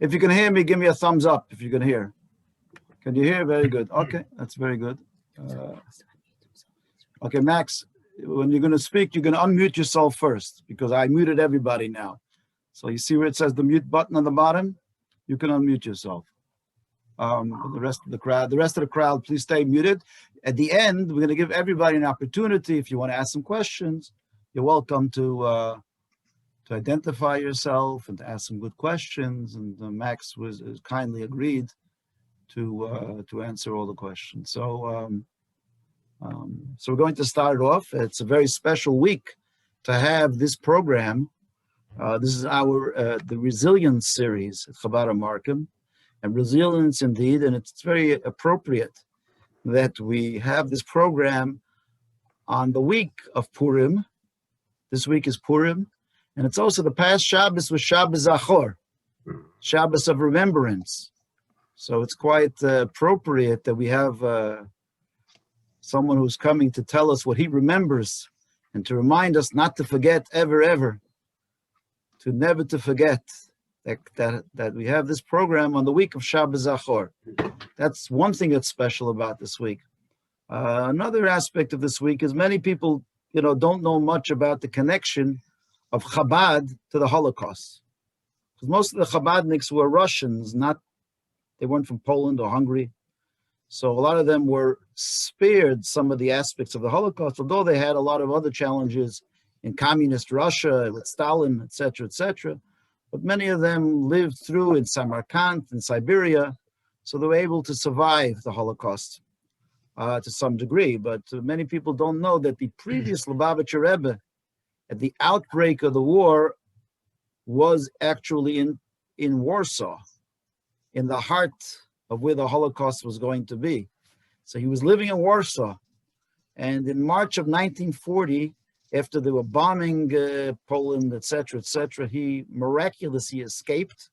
If you can hear me, give me a thumbs up if you can hear. Can you hear? Very good. Okay, that's very good. Okay, Max, when you're going to speak, you're going to unmute yourself first because I muted everybody now. So you see where it says the mute button on the bottom? You can unmute yourself. The rest of the crowd, please stay muted. At the end, we're going to give everybody an opportunity. If you want to ask some questions, you're welcome to identify yourself and to ask some good questions. And Max was kindly agreed to answer all the questions. So we're going to start off. It's a very special week to have this program. This is our the Resilience series at Chabad Markham, and resilience indeed. And it's very appropriate that we have this program on the week of Purim. This week is Purim, and it's also the past Shabbos was Shabbos Zachor, Shabbos of remembrance. So it's quite appropriate that we have someone who's coming to tell us what he remembers and to remind us not to forget ever, to never to forget that we have this program on the week of Shabbos Zachor. That's one thing that's special about this week. Another aspect of this week is many people, don't know much about the connection of Chabad to the Holocaust. Because most of the Chabadniks were Russians, they weren't from Poland or Hungary. So a lot of them were spared some of the aspects of the Holocaust, although they had a lot of other challenges in communist Russia with Stalin, etc. But many of them lived through in Samarkand, in Siberia, so they were able to survive the Holocaust to some degree. But many people don't know that the previous Lubavitcher Rebbe, at the outbreak of the war, was actually in Warsaw, in the heart of where the Holocaust was going to be. So he was living in Warsaw. And in March of 1940, after they were bombing Poland, etc., he miraculously escaped.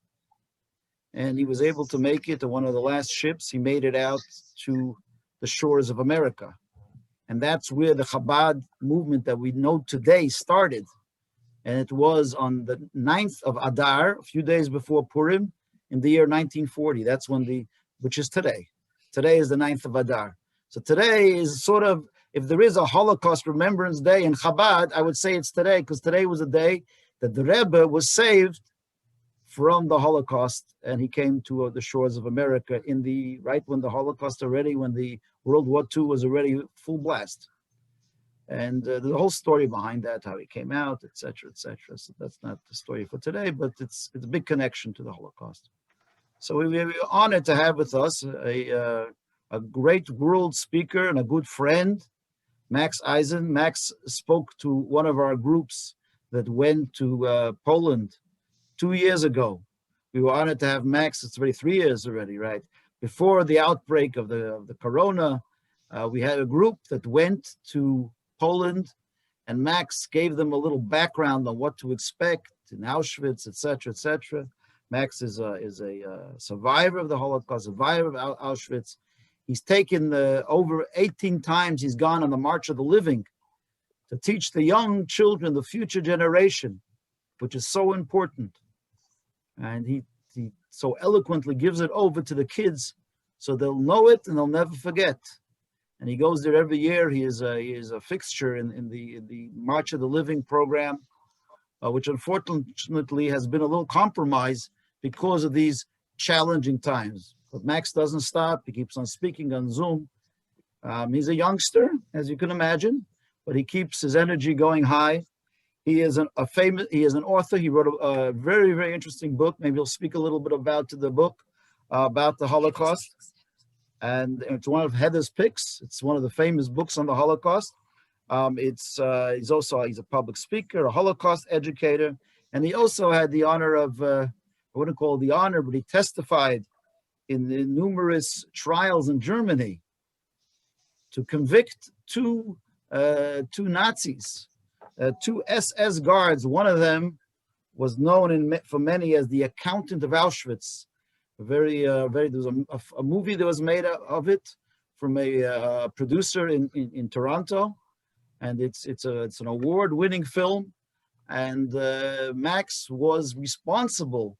And he was able to make it to one of the last ships. He made it out to the shores of America. And that's where the Chabad movement that we know today started. And it was on the 9th of Adar, a few days before Purim, in the year 1940. That's when which is today. Today is the 9th of Adar. So today is sort of, if there is a Holocaust Remembrance Day in Chabad, I would say it's today, because today was the day that the Rebbe was saved from the Holocaust, and he came to the shores of America right when the Holocaust when the World War II was already full blast. And the whole story behind that, how he came out, etc. So that's not the story for today, but it's a big connection to the Holocaust. So we're honored to have with us a great world speaker and a good friend, Max EISEN. Max spoke to one of our groups that went to Poland 2 years ago. We were honored to have Max. It's already 3 years already, right? Before the outbreak of the corona, we had a group that went to Poland, and Max gave them a little background on what to expect in Auschwitz, etc. Max is a survivor of the Holocaust, survivor of Auschwitz. He's taken over 18 times. He's gone on the March of the Living to teach the young children, the future generation, which is so important. And he so eloquently gives it over to the kids so they'll know it and they'll never forget. And he goes there every year. He is a fixture in the March of the Living program, which unfortunately has been a little compromised because of these challenging times. But Max doesn't stop. He keeps on speaking on Zoom. He's a youngster, as you can imagine, but he keeps his energy going high. He is an author. He wrote a very, very interesting book. Maybe he'll speak a little bit about the book, about the Holocaust. And it's one of Heather's picks. It's one of the famous books on the Holocaust. He's a public speaker, a Holocaust educator, and he also had the honor of, I wouldn't call it the honor, but he testified in the numerous trials in Germany to convict two Nazis, two SS guards. One of them was known for many as the accountant of Auschwitz. There was a movie that was made of it from a producer in Toronto, and it's an award-winning film. And Max was responsible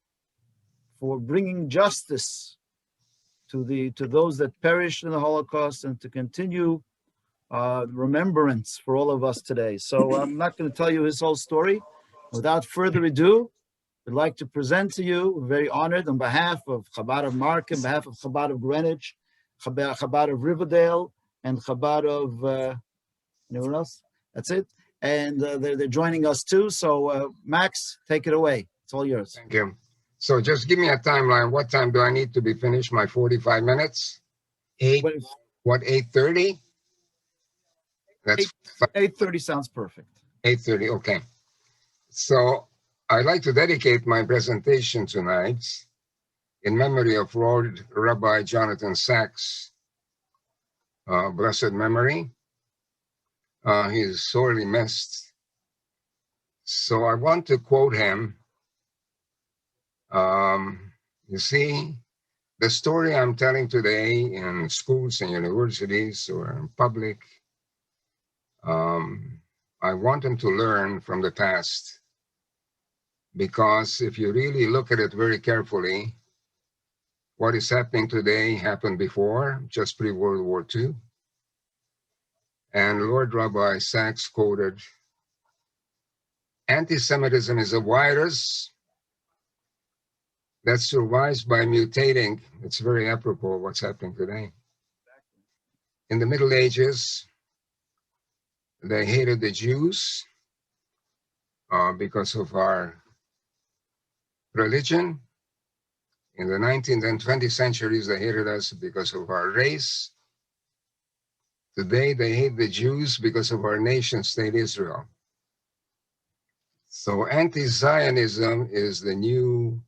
for bringing justice to those that perished in the Holocaust, and to continue remembrance for all of us today. So I'm not going to tell you his whole story. Without further ado, I'd like to present to you, we're very honored on behalf of Chabad of Markham, on behalf of Chabad of Greenwich, Chabad of Riverdale, and Chabad of anyone else? That's it. And they're joining us too. So Max, take it away. It's all yours. Thank you. So just give me a timeline. What time do I need to be finished? My 45 minutes? 8:30? That's 8:30 sounds perfect. 8:30, okay. So I'd like to dedicate my presentation tonight in memory of Lord Rabbi Jonathan Sacks, blessed memory. He is sorely missed. So I want to quote him. You see, the story I'm telling today in schools and universities or in public, I want them to learn from the past. Because if you really look at it very carefully, what is happening today happened before, just pre-World War II. And Lord Rabbi Sacks quoted, "Anti-Semitism is a virus that survives by mutating." It's very apropos what's happening today. In the Middle Ages, they hated the Jews because of our religion. In the 19th and 20th centuries, they hated us because of our race. Today, they hate the Jews because of our nation state, Israel. So anti-Zionism is the new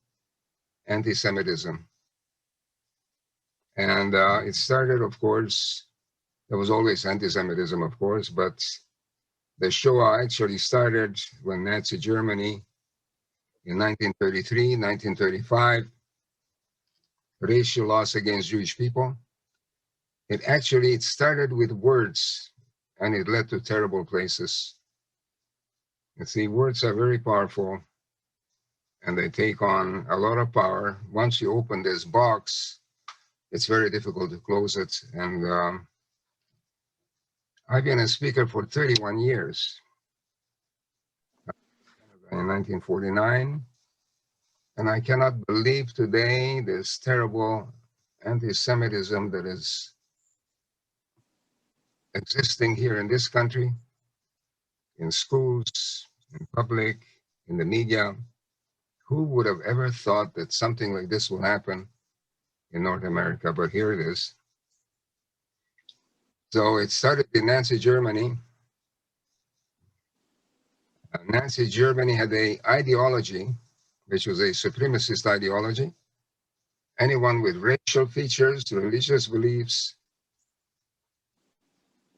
anti-Semitism. And it started, of course, there was always anti-Semitism, of course, but the Shoah actually started when Nazi Germany in 1933, 1935, racial laws against Jewish people. It started with words, and it led to terrible places. You see, words are very powerful, and they take on a lot of power. Once you open this box, it's very difficult to close it. And I've been a speaker for 31 years. In 1949, and I cannot believe today this terrible anti-Semitism that is existing here in this country, in schools, in public, in the media. Who would have ever thought that something like this will happen in North America? But here it is. So it started in Nazi Germany. Nazi Germany had an ideology, which was a supremacist ideology. Anyone with racial features, religious beliefs,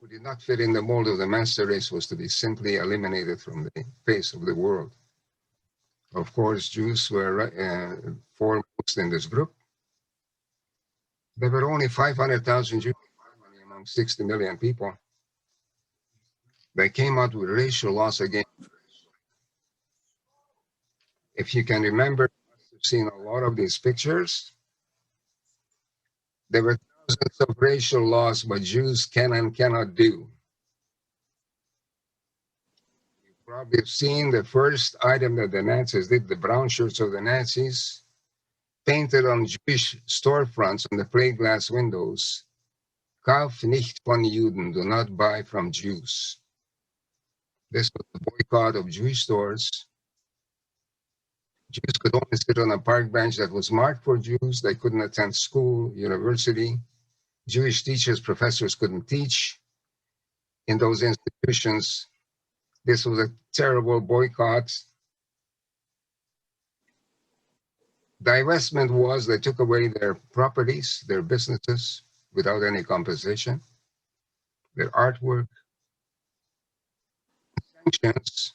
who did not fit in the mold of the master race was to be simply eliminated from the face of the world. Of course, Jews were foremost in this group. There were only 500,000 Jews among 60 million people. They came out with racial laws against. If you can remember, you've seen a lot of these pictures. There were thousands of racial laws what Jews can and cannot do. You've probably seen the first item that the Nazis did, the brown shirts of the Nazis, painted on Jewish storefronts on the plate glass windows, "Kauf nicht von Juden," do not buy from Jews. This was the boycott of Jewish stores. Jews could only sit on a park bench that was marked for Jews. They couldn't attend school, university. Jewish teachers, professors couldn't teach in those institutions. This was a terrible boycott. Divestment was they took away their properties, their businesses, without any compensation, their artwork. Sanctions.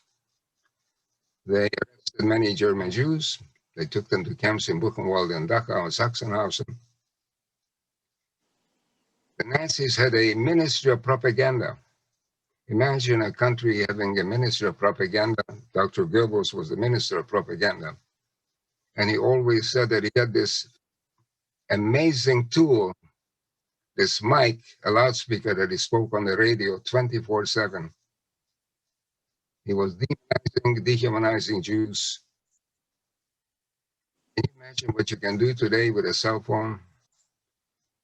They arrested many German Jews. They took them to camps in Buchenwald and Dachau and Sachsenhausen. The Nazis had a ministry of propaganda. Imagine a country having a ministry of propaganda. Dr. Goebbels was the minister of propaganda. And he always said that he had this amazing tool, this mic, a loudspeaker that he spoke on the radio 24/7. He was dehumanizing Jews. Can you imagine what you can do today with a cell phone?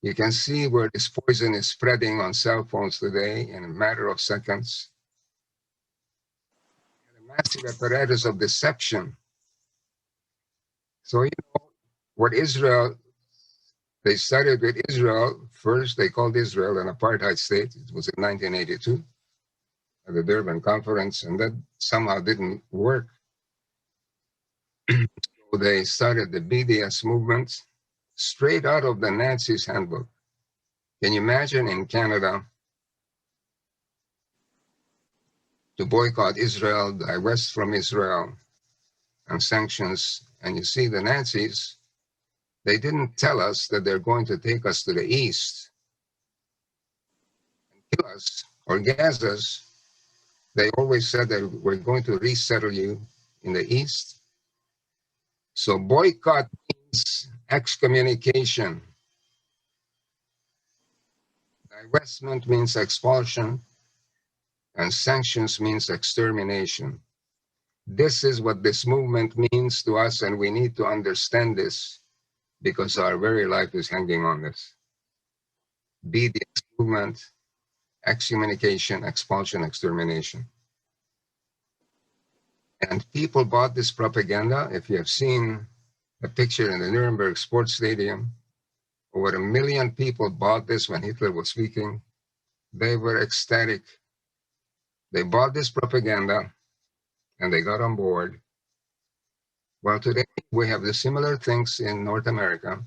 You can see where this poison is spreading on cell phones today in a matter of seconds. And a massive apparatus of deception. So, you know, what Israel, they started with Israel. First, they called Israel an apartheid state. It was in 1982 at the Durban Conference, and that somehow didn't work. So they started the BDS movement straight out of the Nazis' handbook. Can you imagine in Canada to boycott Israel, divest from Israel, and sanctions? And you see the Nazis, they didn't tell us that they're going to take us to the east and kill us or gas us. They always said that we're going to resettle you in the east. So boycott means excommunication. Divestment means expulsion, and sanctions means extermination. This is what this movement means to us, and we need to understand this because our very life is hanging on this. BDS movement, excommunication, expulsion, extermination. And people bought this propaganda. If you have seen a picture in the Nuremberg Sports Stadium, over 1 million people bought this when Hitler was speaking. They were ecstatic. They bought this propaganda and they got on board. Well, today we have the similar things in North America.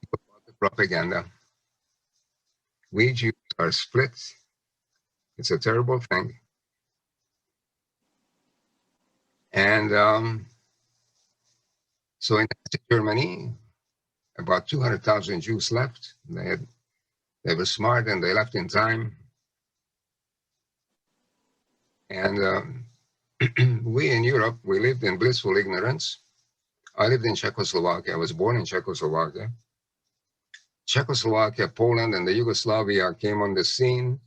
People bought the propaganda. We Jews are split. It's a terrible thing. And so in Germany, about 200,000 Jews left. They were smart and they left in time. And we in Europe, we lived in blissful ignorance. I lived in Czechoslovakia. I was born in Czechoslovakia. Czechoslovakia, Poland, and the Yugoslavia came on the scene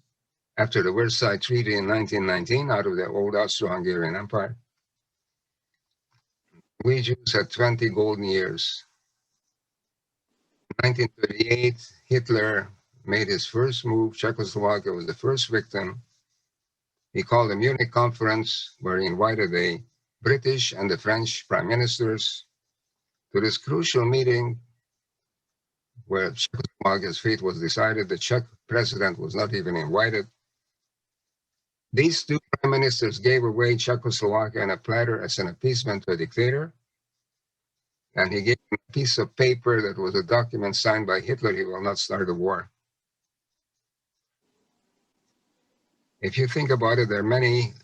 after the Versailles Treaty in 1919 out of the old Austro-Hungarian Empire. We Jews had 20 golden years. In 1938, Hitler made his first move. Czechoslovakia was the first victim. He called a Munich conference where he invited the British and the French prime ministers to this crucial meeting where Czechoslovakia's fate was decided. The Czech president was not even invited. These two prime ministers gave away Czechoslovakia on a platter as an appeasement to a dictator. And he gave him a piece of paper that was a document signed by Hitler. He will not start a war. If you think about it, there are many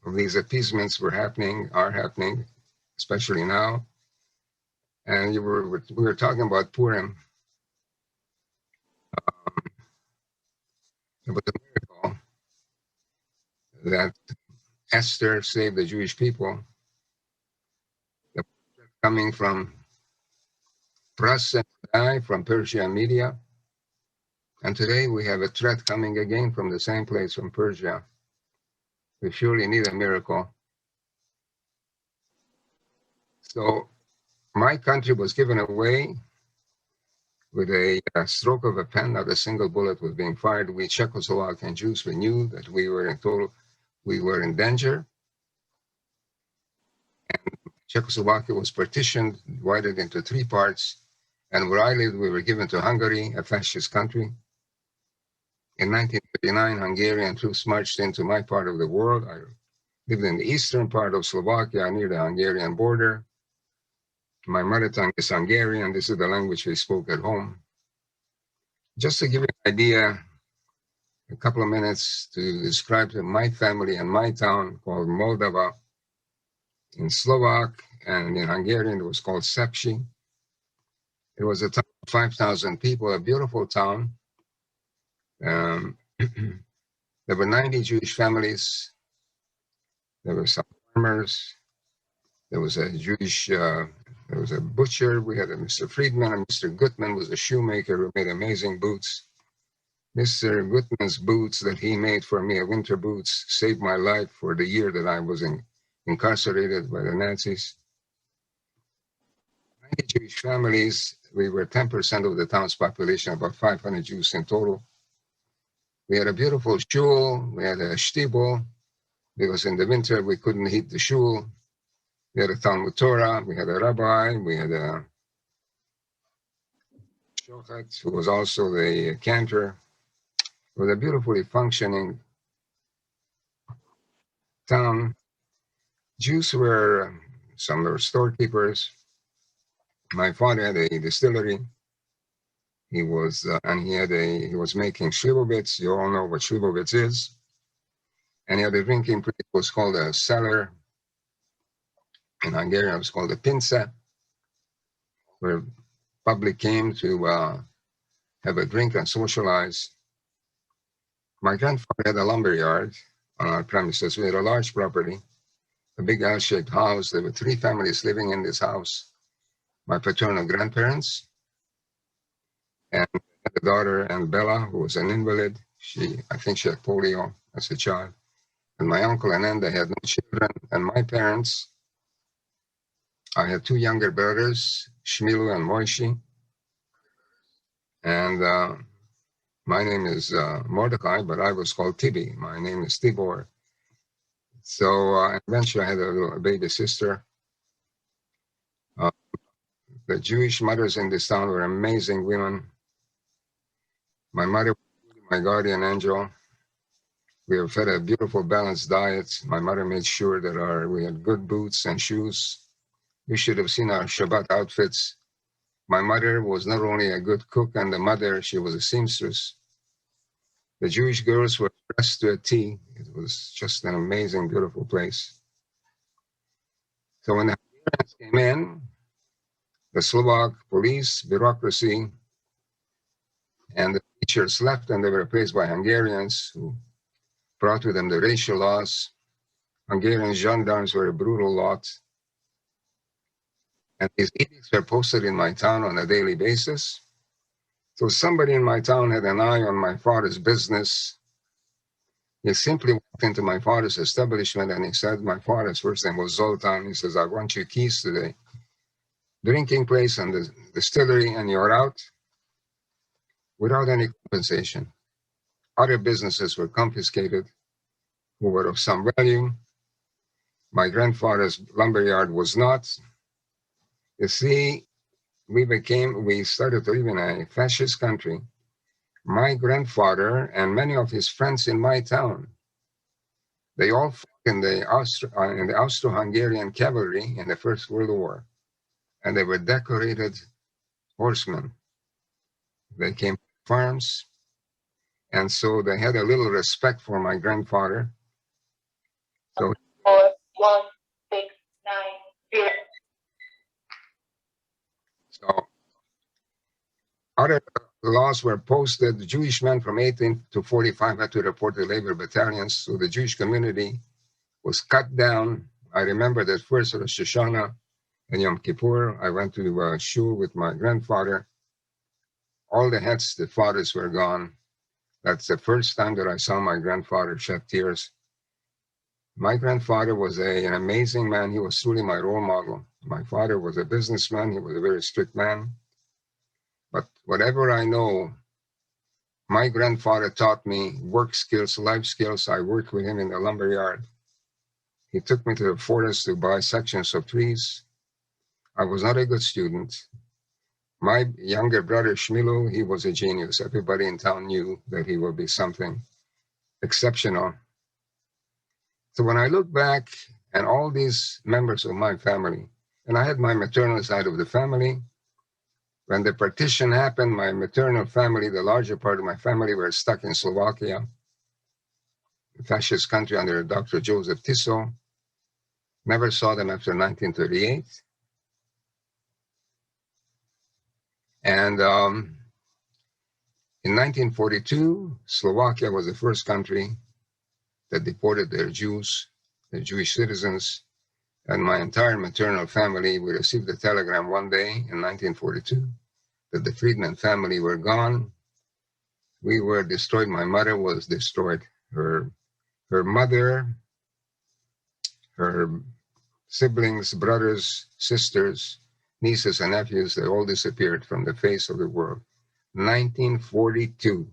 of these appeasements are happening, especially now. And we were talking about Purim. It was a miracle that Esther saved the Jewish people. Coming from Prus and from Persia and Media. And today we have a threat coming again from the same place, from Persia. We surely need a miracle. So my country was given away with a stroke of a pen. Not a single bullet was being fired. We Czechoslovakian Jews, we knew that we were in danger. And Czechoslovakia was partitioned, divided into 3 parts. And where I lived, we were given to Hungary, a fascist country. In 1939, Hungarian troops marched into my part of the world. I lived in the eastern part of Slovakia near the Hungarian border. My mother tongue is Hungarian. This is the language we spoke at home. Just to give you an idea, a couple of minutes to describe my family and my town called Moldova. In Slovak and in Hungarian, it was called Sepsi. It was a town of 5,000 people, a beautiful town. There were 90 Jewish families. There were some farmers. There was a Jewish, there was a butcher. We had a Mr. Friedman, and Mr. Gutman was a shoemaker who made amazing boots. Mr. Gutman's boots that he made for me, winter boots, saved my life for the year that I was incarcerated by the Nazis. 90 Jewish families. We were 10% of the town's population, about 500 Jews in total. We had a beautiful shul. We had a shtibel, because in the winter we couldn't heat the shul. We had a Talmud Torah. We had a rabbi. We had a shochet, who was also the cantor. It was a beautifully functioning town. Jews were, some were storekeepers. My father had a distillery. He was, and he was making slivovitz. You all know what slivovitz is. And he had a drinking place. It was called a cellar. In Hungarian, it was called a pinsa, where public came to have a drink and socialize. My grandfather had a lumber yard on our premises. We had a large property, a big L-shaped house. There were 3 families living in this house. My paternal grandparents, and a daughter, and Bella, who was an invalid. I think she had polio as a child. And my uncle and aunt, they had no children. And my parents, I had 2 younger brothers, Shmilu and Moishi. And my name is Mordecai, but I was called Tibi. My name is Tibor. So eventually I had a baby sister. The Jewish mothers in this town were amazing women. My mother was my guardian angel. We have fed a beautiful, balanced diet. My mother made sure that we had good boots and shoes. You should have seen our Shabbat outfits. My mother was not only a good cook and a mother, she was a seamstress. The Jewish girls were dressed to a T. It was just an amazing, beautiful place. So when the Hungarians came in, the Slovak police, bureaucracy, and the teachers left, and they were replaced by Hungarians who brought with them the racial laws. Hungarian gendarmes were a brutal lot. And these edicts were posted in my town on a daily basis. So somebody in my town had an eye on my father's business. He simply walked into my father's establishment and he said, my father's first name was Zoltan. He says, I want your keys to the drinking place and the distillery, and you're out without any compensation. Other businesses were confiscated who were of some value. My grandfather's lumberyard was not. You see, we started to live in a fascist country. My grandfather and many of his friends in my town, they all fought in the Austro-Hungarian cavalry in the First World War. And they were decorated horsemen. They came from farms. And so they had a little respect for my grandfather. So 41690. So other laws were posted. The Jewish men from 18 to 45 had to report to labor battalions. So the Jewish community was cut down. I remember that first Rosh Hashanah and Yom Kippur, I went to shul with my grandfather. All the heads, the fathers were gone. That's the first time that I saw my grandfather shed tears. My grandfather was an amazing man. He was truly my role model. My father was a businessman. He was a very strict man. But whatever I know, my grandfather taught me work skills, life skills. I worked with him in the lumberyard. He took me to the forest to buy sections of trees. I was not a good student. My younger brother, Shmilu, he was a genius. Everybody in town knew that he would be something exceptional. So when I look back and all these members of my family, and I had my maternal side of the family, when the partition happened, my maternal family, the larger part of my family, were stuck in Slovakia, a fascist country under Dr. Joseph Tiso. Never saw them after 1938. And in 1942, Slovakia was the first country that deported their Jews. the Jewish citizens, and my entire maternal family. We received a telegram one day in 1942 that the Friedman family were gone. We were destroyed. My mother was destroyed. Her mother, her siblings, brothers, sisters, nieces, and nephews, they all disappeared from the face of the world. 1942.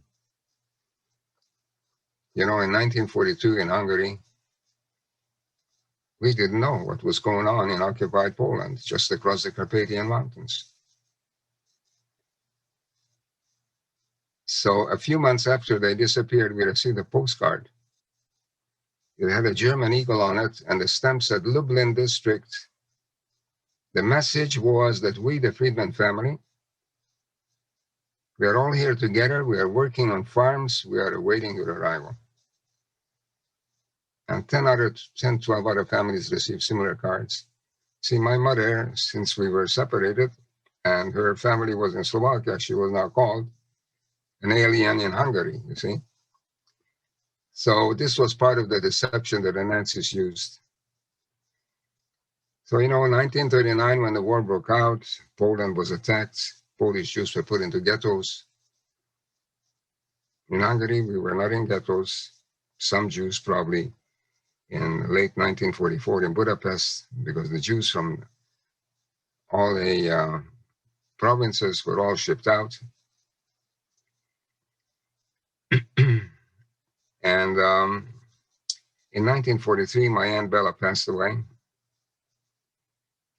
You know, in 1942 in Hungary, we didn't know what was going on in occupied Poland, just across the Carpathian Mountains. So a few months after they disappeared, we received a postcard. It had a German eagle on it, and the stamp said Lublin District. The message was that we, the Friedman family, we are all here together. We are working on farms. We are awaiting your arrival. And 12 other families received similar cards. See, my mother, since we were separated and her family was in Slovakia, she was now called an alien in Hungary, you see. So this was part of the deception that the Nazis used. So, you know, in 1939, when the war broke out, Poland was attacked. Polish Jews were put into ghettos. In Hungary, we were not in ghettos. Some Jews probably in late 1944 in Budapest, because the Jews from all the provinces were all shipped out. And in 1943, my Aunt Bella passed away.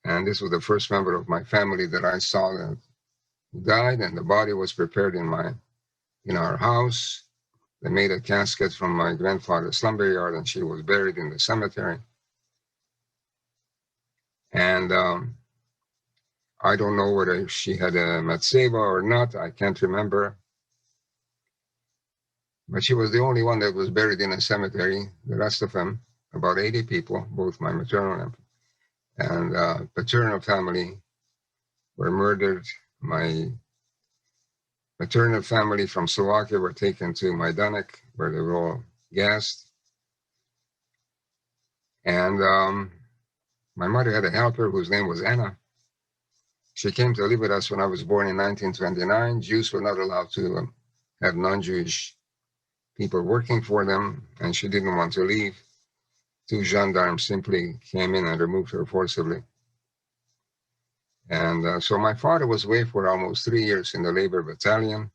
And this was the first member of my family that I saw that died, and the body was prepared in our house. They made a casket from my grandfather's lumberyard, and she was buried in the cemetery. And I don't know whether she had a matzeva or not. I can't remember. But she was the only one that was buried in a cemetery. The rest of them, about 80 people, both my maternal and paternal family, were murdered. My maternal family from Slovakia were taken to Majdanek, where they were all gassed. And my mother had a helper whose name was Anna. She came to live with us when I was born in 1929. Jews were not allowed to have non-Jewish people working for them, and she didn't want to leave. 2 gendarmes simply came in and removed her forcibly. And so my father was away for almost 3 years in the labor battalion.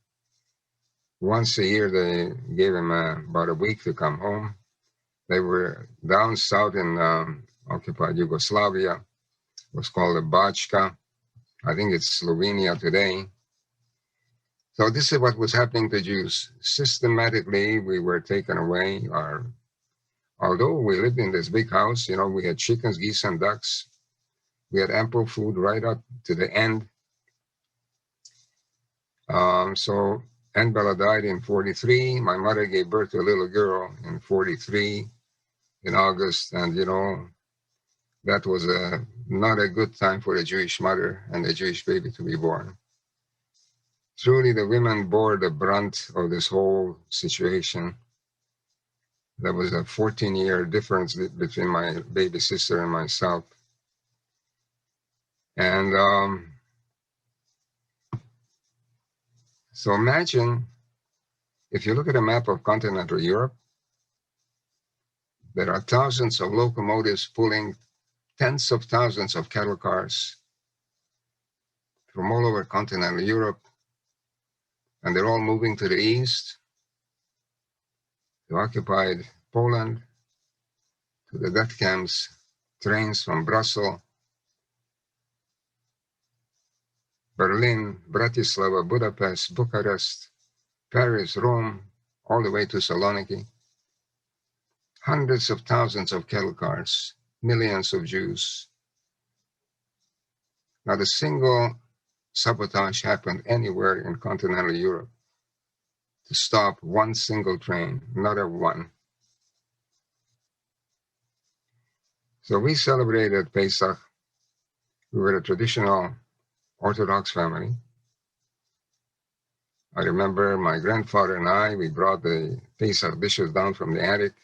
Once a year, they gave him about a week to come home. They were down south in occupied Yugoslavia. It was called Bajka. I think it's Slovenia today. So this is what was happening to Jews. Systematically, we were taken away. Although we lived in this big house, you know, we had chickens, geese, and ducks. We had ample food right up to the end. So Aunt Bella died in 43. My mother gave birth to a little girl in 43 in August. And, you know, that was not a good time for a Jewish mother and a Jewish baby to be born. Truly, the women bore the brunt of this whole situation. There was a 14-year difference between my baby sister and myself. And so imagine, if you look at a map of continental Europe, there are thousands of locomotives pulling tens of thousands of cattle cars from all over continental Europe, and they're all moving to the east, to occupied Poland, to the death camps, trains from Brussels, Berlin, Bratislava, Budapest, Bucharest, Paris, Rome, all the way to Saloniki. Hundreds of thousands of cattle cars, millions of Jews. Not a single sabotage happened anywhere in continental Europe to stop one single train, not a one. So we celebrated Pesach. We were a traditional Orthodox family. I remember my grandfather and I, we brought the Pesach dishes down from the attic.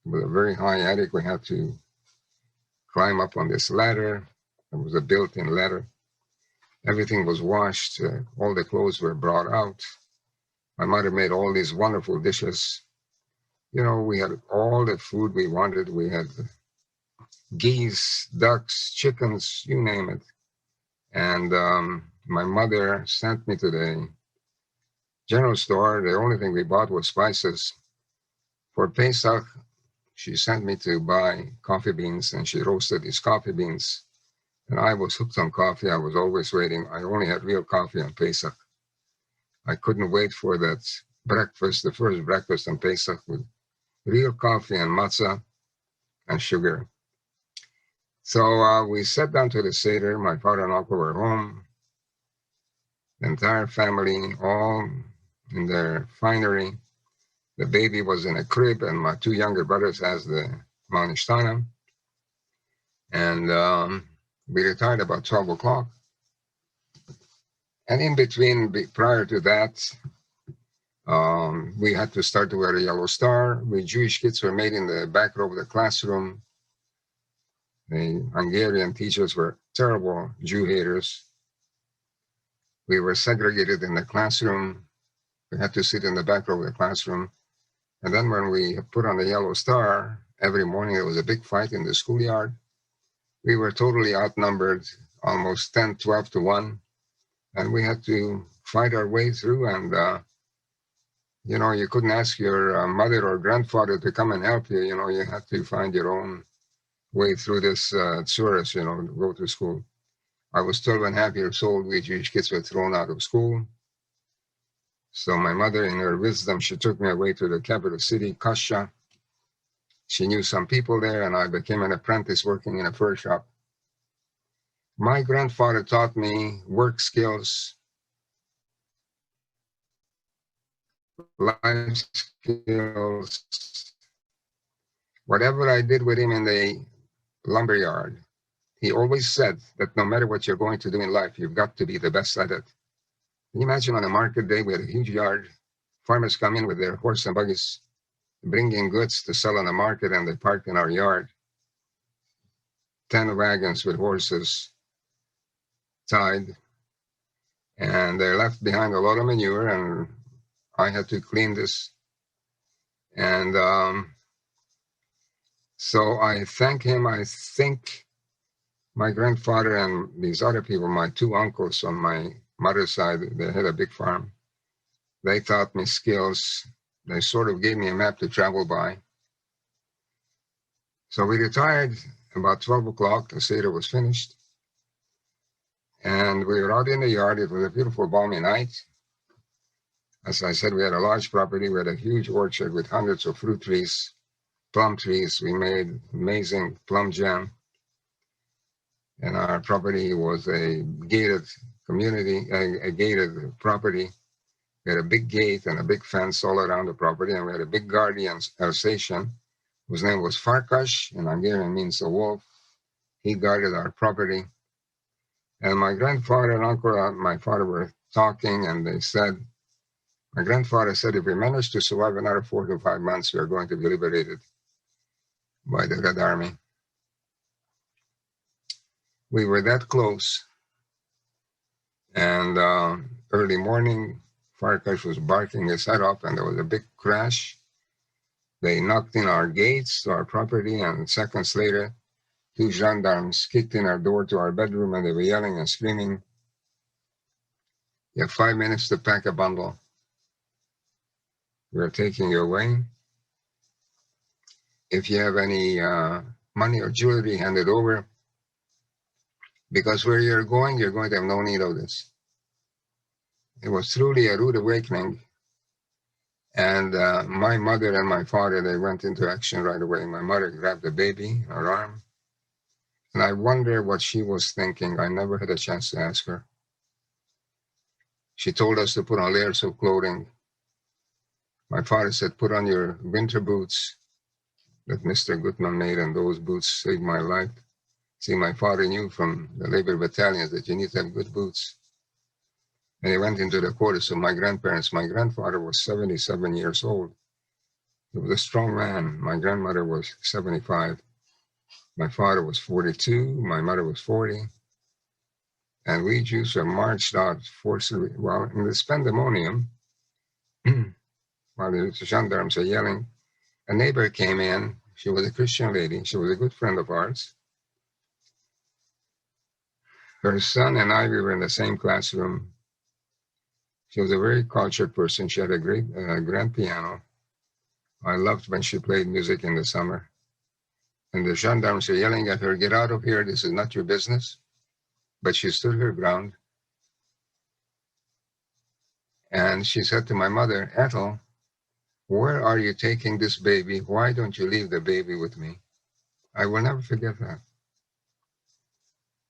with a very high attic. We had to climb up on this ladder. It was a built-in ladder. Everything was washed. All the clothes were brought out. My mother made all these wonderful dishes. You know, we had all the food we wanted. We had geese, ducks, chickens, you name it. And my mother sent me to the general store. The only thing we bought was spices. For Pesach, she sent me to buy coffee beans, and she roasted these coffee beans. And I was hooked on coffee. I was always waiting. I only had real coffee on Pesach. I couldn't wait for that breakfast, the first breakfast on Pesach, with real coffee and matzah and sugar. So we sat down to the Seder. My father and uncle were home. The entire family, all in their finery. The baby was in a crib, and my two younger brothers has the Manishtana. And we retired about 12 o'clock. And in between, prior to that, we had to start to wear a yellow star. We Jewish kids were made in the back row of the classroom. The Hungarian teachers were terrible Jew haters. We were segregated in the classroom. We had to sit in the back row of the classroom. And then when we put on the yellow star, every morning there was a big fight in the schoolyard. We were totally outnumbered, almost 10, 12 to 1. And we had to fight our way through. And, you know, you couldn't ask your mother or grandfather to come and help you. You know, you had to find your own way through this tsuris, you know, to go to school. I was 12.5 years old. We Jewish kids were thrown out of school. So my mother, in her wisdom, she took me away to the capital city, Kasha. She knew some people there, and I became an apprentice working in a fur shop. My grandfather taught me work skills, life skills. Whatever I did with him in the lumberyard, he always said that no matter what you're going to do in life, you've got to be the best at it. Can you imagine on a market day, we had a huge yard. Farmers come in with their horse and buggies, bringing goods to sell on the market, and they parked in our yard. 10 wagons with horses tied, and they left behind a lot of manure, and I had to clean this. And so I thank him. I think my grandfather and these other people, my two uncles on my mother's side, they had a big farm. They taught me skills. They sort of gave me a map to travel by. So we retired about 12 o'clock. The Seder was finished. And we were out in the yard. It was a beautiful, balmy night. As I said, we had a large property. We had a huge orchard with hundreds of fruit trees, plum trees. We made amazing plum jam. And our property was a gated community, a gated property. We had a big gate and a big fence all around the property, and we had a big guardian, Alsatian, whose name was Farkas, in Hungarian means a wolf. He guarded our property. And my grandfather and uncle and my father were talking, and they said, my grandfather said, if we manage to survive another 4 to 5 months, we are going to be liberated by the Red Army. We were that close. And early morning, Farkas was barking his head off, and there was a big crash. They knocked in our gates to our property, and seconds later, 2 gendarmes kicked in our door to our bedroom, and they were yelling and screaming, you have 5 minutes to pack a bundle. We're taking you away. If you have any money or jewelry, hand it over. Because where you're going to have no need of this. It was truly a rude awakening. And my mother and my father, they went into action right away. My mother grabbed the baby, her arm. And I wonder what she was thinking. I never had a chance to ask her. She told us to put on layers of clothing. My father said, put on your winter boots that Mr. Gutman made, and those boots saved my life. See, my father knew from the labor battalions that you need to have good boots. And he went into the quarters of my grandparents. My grandfather was 77 years old. He was a strong man. My grandmother was 75. My father was 42. My mother was 40. And we Jews were marched out forcibly. Well, in this pandemonium, while the gendarmes are yelling, a neighbor came in. She was a Christian lady. She was a good friend of ours. Her son and I, we were in the same classroom. She was a very cultured person. She had a great grand piano. I loved when she played music in the summer. And the gendarmes were yelling at her, "Get out of here, this is not your business." But she stood her ground. And she said to my mother, "Ethel, where are you taking this baby? Why don't you leave the baby with me?" I will never forget that.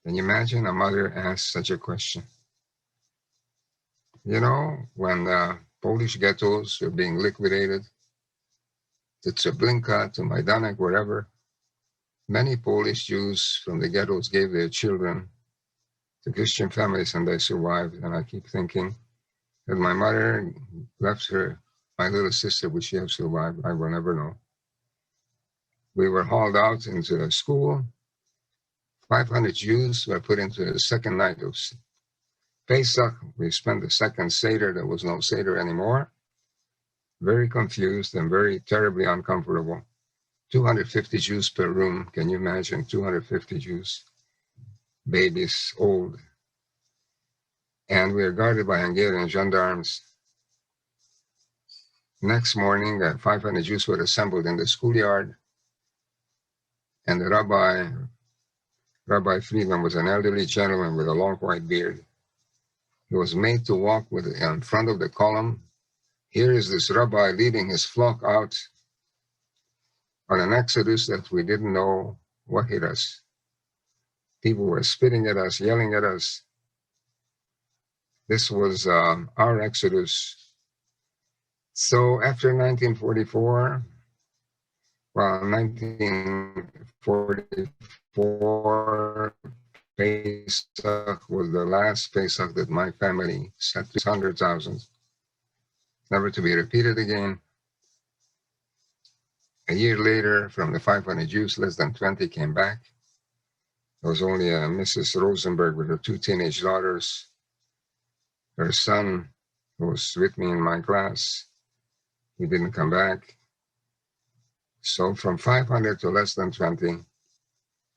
Can you imagine a mother asks such a question? You know, when Polish ghettos were being liquidated, to Treblinka, to Majdanek, wherever, many Polish Jews from the ghettos gave their children to Christian families and they survived. And I keep thinking that my mother left her, my little sister, would she have survived? I will never know. We were hauled out into a school. 500 Jews were put into the second night of Pesach. We spent the second Seder. There was no Seder anymore. Very confused and very terribly uncomfortable. 250 Jews per room. Can you imagine? 250 Jews, babies, old. And we were guarded by Hungarian gendarmes. Next morning, 500 Jews were assembled in the schoolyard. And the Rabbi Friedman, was an elderly gentleman with a long white beard. He was made to walk in front of the column. Here is this rabbi leading his flock out on an exodus that we didn't know what hit us. People were spitting at us, yelling at us. This was our exodus. So after 1944, well, 1944, Pesach was the last Pesach that my family set 600,000, never to be repeated again. A year later, from the 500 Jews, less than 20 came back. There was only Mrs. Rosenberg with her 2 teenage daughters. Her son, who was with me in my class, he didn't come back. So from 500 to less than 20,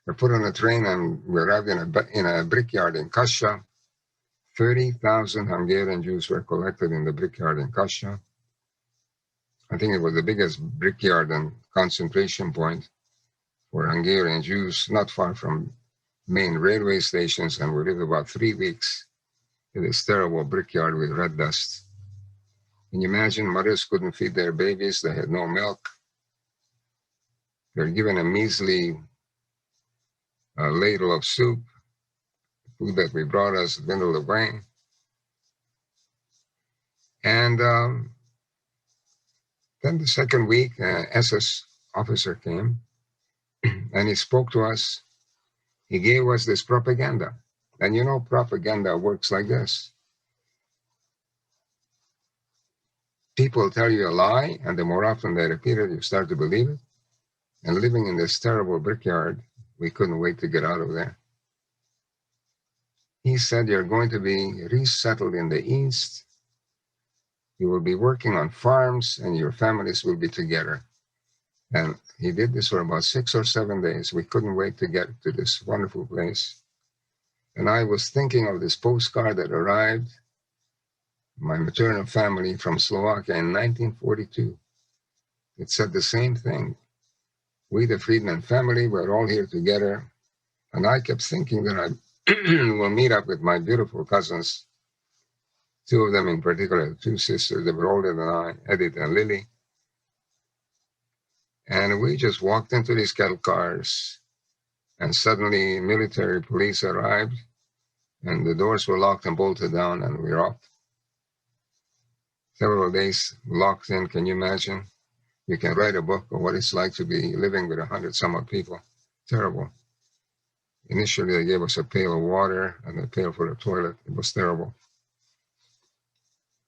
we're put on a train and we arrived in a brickyard in Kasha. 30,000 Hungarian Jews were collected in the brickyard in Kasha. I think it was the biggest brickyard and concentration point for Hungarian Jews, not far from main railway stations, and we lived about 3 weeks in this terrible brickyard with red dust. Can you imagine? Mothers couldn't feed their babies. They had no milk. They were given a measly ladle of soup, food that we brought us dwindled away. And then the second week, SS officer came and he spoke to us. He gave us this propaganda. And you know, propaganda works like this. People tell you a lie, and the more often they repeat it, you start to believe it. And living in this terrible brickyard, we couldn't wait to get out of there. He said, "You're going to be resettled in the East. You will be working on farms, and your families will be together." And he did this for about 6 or 7 days. We couldn't wait to get to this wonderful place. And I was thinking of this postcard that arrived, my maternal family from Slovakia in 1942. It said the same thing. We, the Friedman family, we're all here together. And I kept thinking that I will meet up with my beautiful cousins, 2 of them in particular, 2 sisters that were older than I, Edith and Lily. And we just walked into these cattle cars, and suddenly military police arrived, and the doors were locked and bolted down, and we were off. Several days locked in. Can you imagine? You can write a book of what it's like to be living with 100-some-odd people. Terrible. Initially, they gave us a pail of water and a pail for the toilet. It was terrible.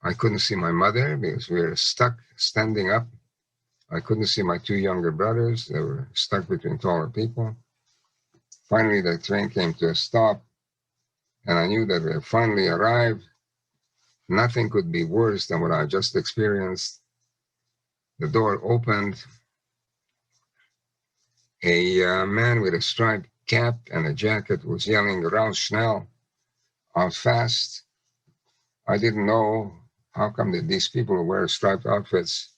I couldn't see my mother because we were stuck standing up I couldn't see my two younger brothers. They were stuck between taller people. Finally, the train came to a stop, and I knew that we had finally arrived. Nothing could be worse than what I just experienced. The door opened. A man with a striped cap and a jacket was yelling, "Raus schnell," out fast. I didn't know how come that these people who wear striped outfits,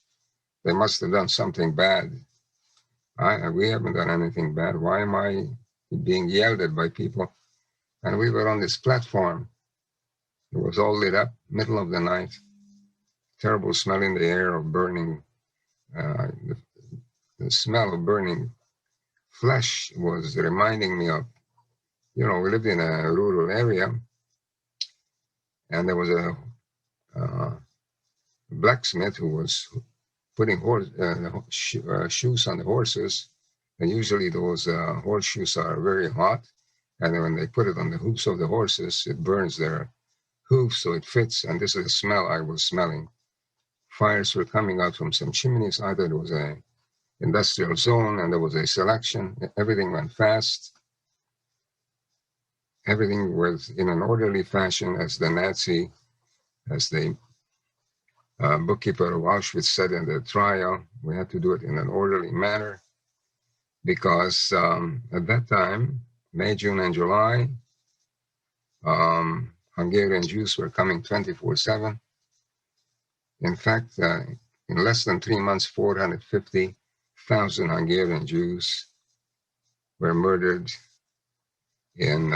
they must have done something bad. We haven't done anything bad. Why am I being yelled at by people? And we were on this platform. It was all lit up, middle of the night. Terrible smell in the air of burning. The smell of burning flesh was reminding me of, we lived in a rural area, and there was a blacksmith who was putting shoes on the horses, and usually those horseshoes are very hot, and when they put it on the hooves of the horses, it burns their hooves so it fits, and this is the smell I was smelling. Fires were coming out from some chimneys. Either it was a industrial zone and there was a selection. Everything went fast. Everything was in an orderly fashion, as the bookkeeper of Auschwitz said in the trial. We had to do it in an orderly manner because at that time, May, June, and July, Hungarian Jews were coming 24/7. In fact, in less than 3 months, 450,000 Hungarian Jews were murdered in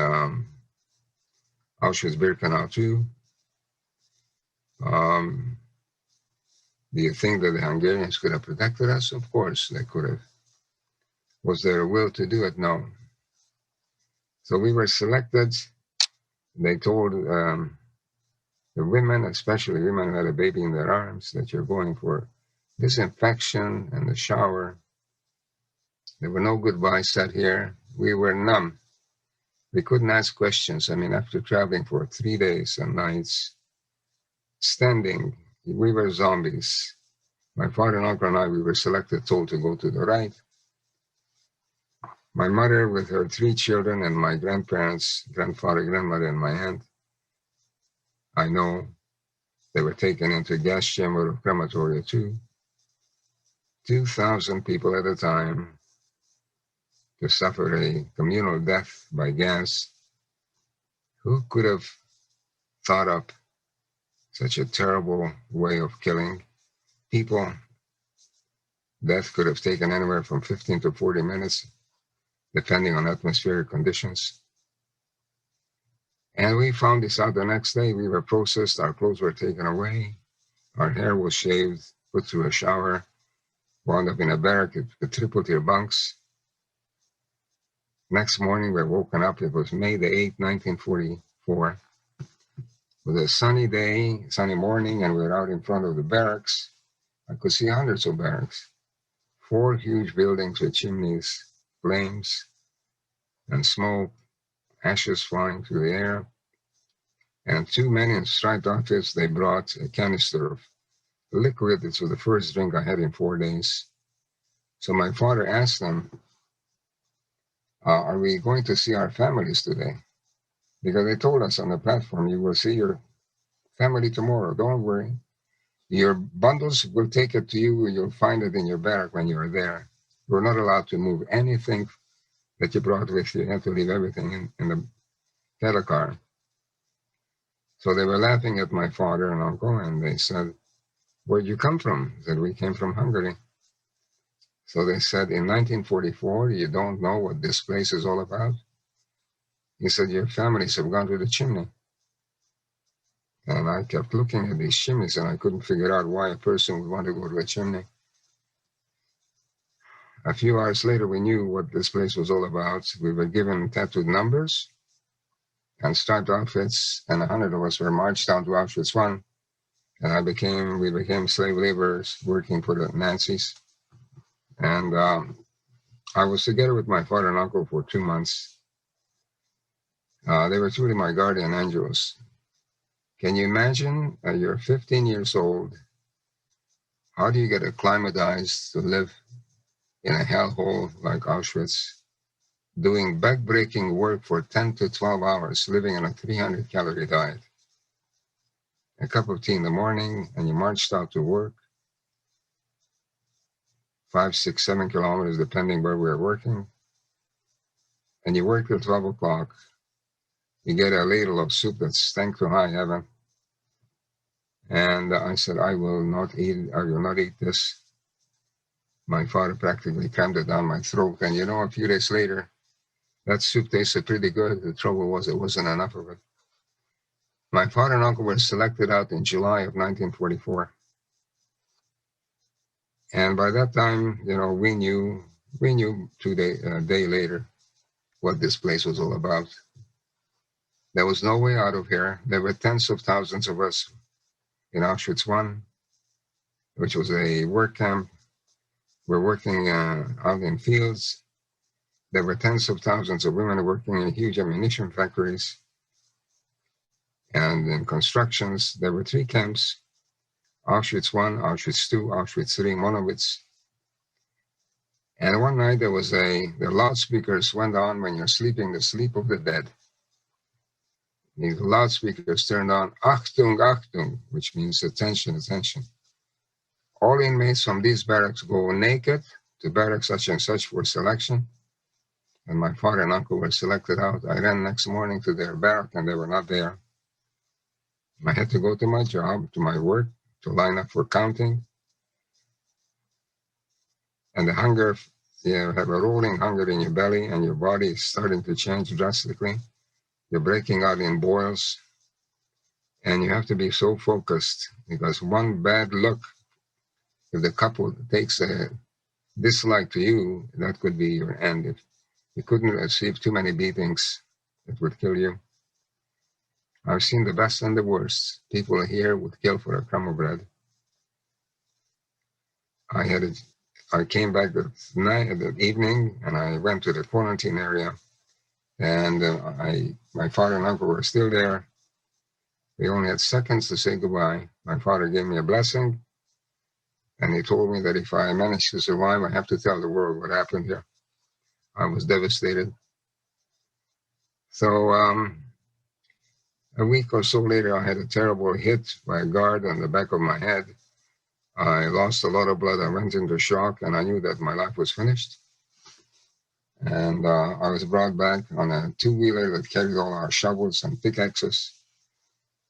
Auschwitz-Birkenau too. Do you think that the Hungarians could have protected us? Of course they could have. Was there a will to do it? No. So we were selected. They told the women, especially women who had a baby in their arms, that you're going for disinfection and the shower. There were no goodbyes said here. We were numb. We couldn't ask questions. I mean, after traveling for 3 days and nights, standing, we were zombies. My father and uncle and I, we were selected, told to go to the right. My mother with her 3 children and my grandparents, grandfather, grandmother, and my aunt, I know they were taken into a gas chamber of crematoria too. 2,000 people at a time to suffer a communal death by gas. Who could have thought up such a terrible way of killing people? Death could have taken anywhere from 15 to 40 minutes, depending on atmospheric conditions. And we found this out the next day. We were processed, our clothes were taken away, our hair was shaved, put through a shower, wound up in a barrack with triple-tier bunks. Next morning, we were woken up. It was May the 8th, 1944. It was a sunny day, sunny morning, and we were out in front of the barracks. I could see hundreds of barracks. 4 huge buildings with chimneys, flames, and smoke, ashes flying through the air. And 2 men in striped outfits, they brought a canister of liquid. It was the first drink I had in 4 days. So my father asked them, are we going to see our families today? Because they told us on the platform, you will see your family tomorrow. Don't worry. Your bundles will take it to you. You'll find it in your barrack when you're there. You're not allowed to move anything that you brought with you. You have to leave everything in the cattle car. So they were laughing at my father and uncle, and they said, where'd you come from? I said, we came from Hungary. So they said, in 1944, you don't know what this place is all about? He said, your families have gone to the chimney. And I kept looking at these chimneys, and I couldn't figure out why a person would want to go to a chimney. A few hours later, we knew what this place was all about. We were given tattooed numbers and striped outfits, and 100 of us were marched down to Auschwitz I. And we became slave laborers working for the Nazis. And I was together with my father and uncle for 2 months. They were truly my guardian angels. Can you imagine? You're 15 years old, how do you get acclimatized to live in a hellhole like Auschwitz, doing back-breaking work for 10 to 12 hours, living on a 300-calorie diet? A cup of tea in the morning, and you marched out to work, 5, 6, 7 kilometers, depending where we were working. And you work till 12 o'clock. You get a ladle of soup that stank to high heaven. And I said, I will not eat this. My father practically crammed it down my throat. And you know, a few days later, that soup tasted pretty good. The trouble was it wasn't enough of it. My father and uncle were selected out in July of 1944. And by that time, you know, we knew a day later what this place was all about. There was no way out of here. There were tens of thousands of us in Auschwitz I, which was a work camp. We're working out in fields. There were tens of thousands of women working in huge ammunition factories and in constructions. There were 3 camps, Auschwitz I, Auschwitz II, Auschwitz III, Monowitz. And one night the loudspeakers went on when you're sleeping, the sleep of the dead. The loudspeakers turned on, Achtung, Achtung, which means attention, attention. All inmates from these barracks go naked to barracks such and such for selection. And my father and uncle were selected out. I ran next morning to their barrack and they were not there. I had to go to my job, to my work, to line up for counting. And the hunger, you have a rolling hunger in your belly and your body is starting to change drastically. You're breaking out in boils. And you have to be so focused because one bad look, if the couple takes a dislike to you, that could be your end. If you couldn't receive too many beatings, it would kill you. I've seen the best and the worst. People here would kill for a crumb of bread. I came back that evening and I went to the quarantine area and my father and uncle were still there. We only had seconds to say goodbye. My father gave me a blessing and he told me that if I managed to survive, I have to tell the world what happened here. I was devastated. So a week or so later, I had a terrible hit by a guard on the back of my head. I lost a lot of blood. I went into shock and I knew that my life was finished. And I was brought back on a 2-wheeler that carried all our shovels and pickaxes.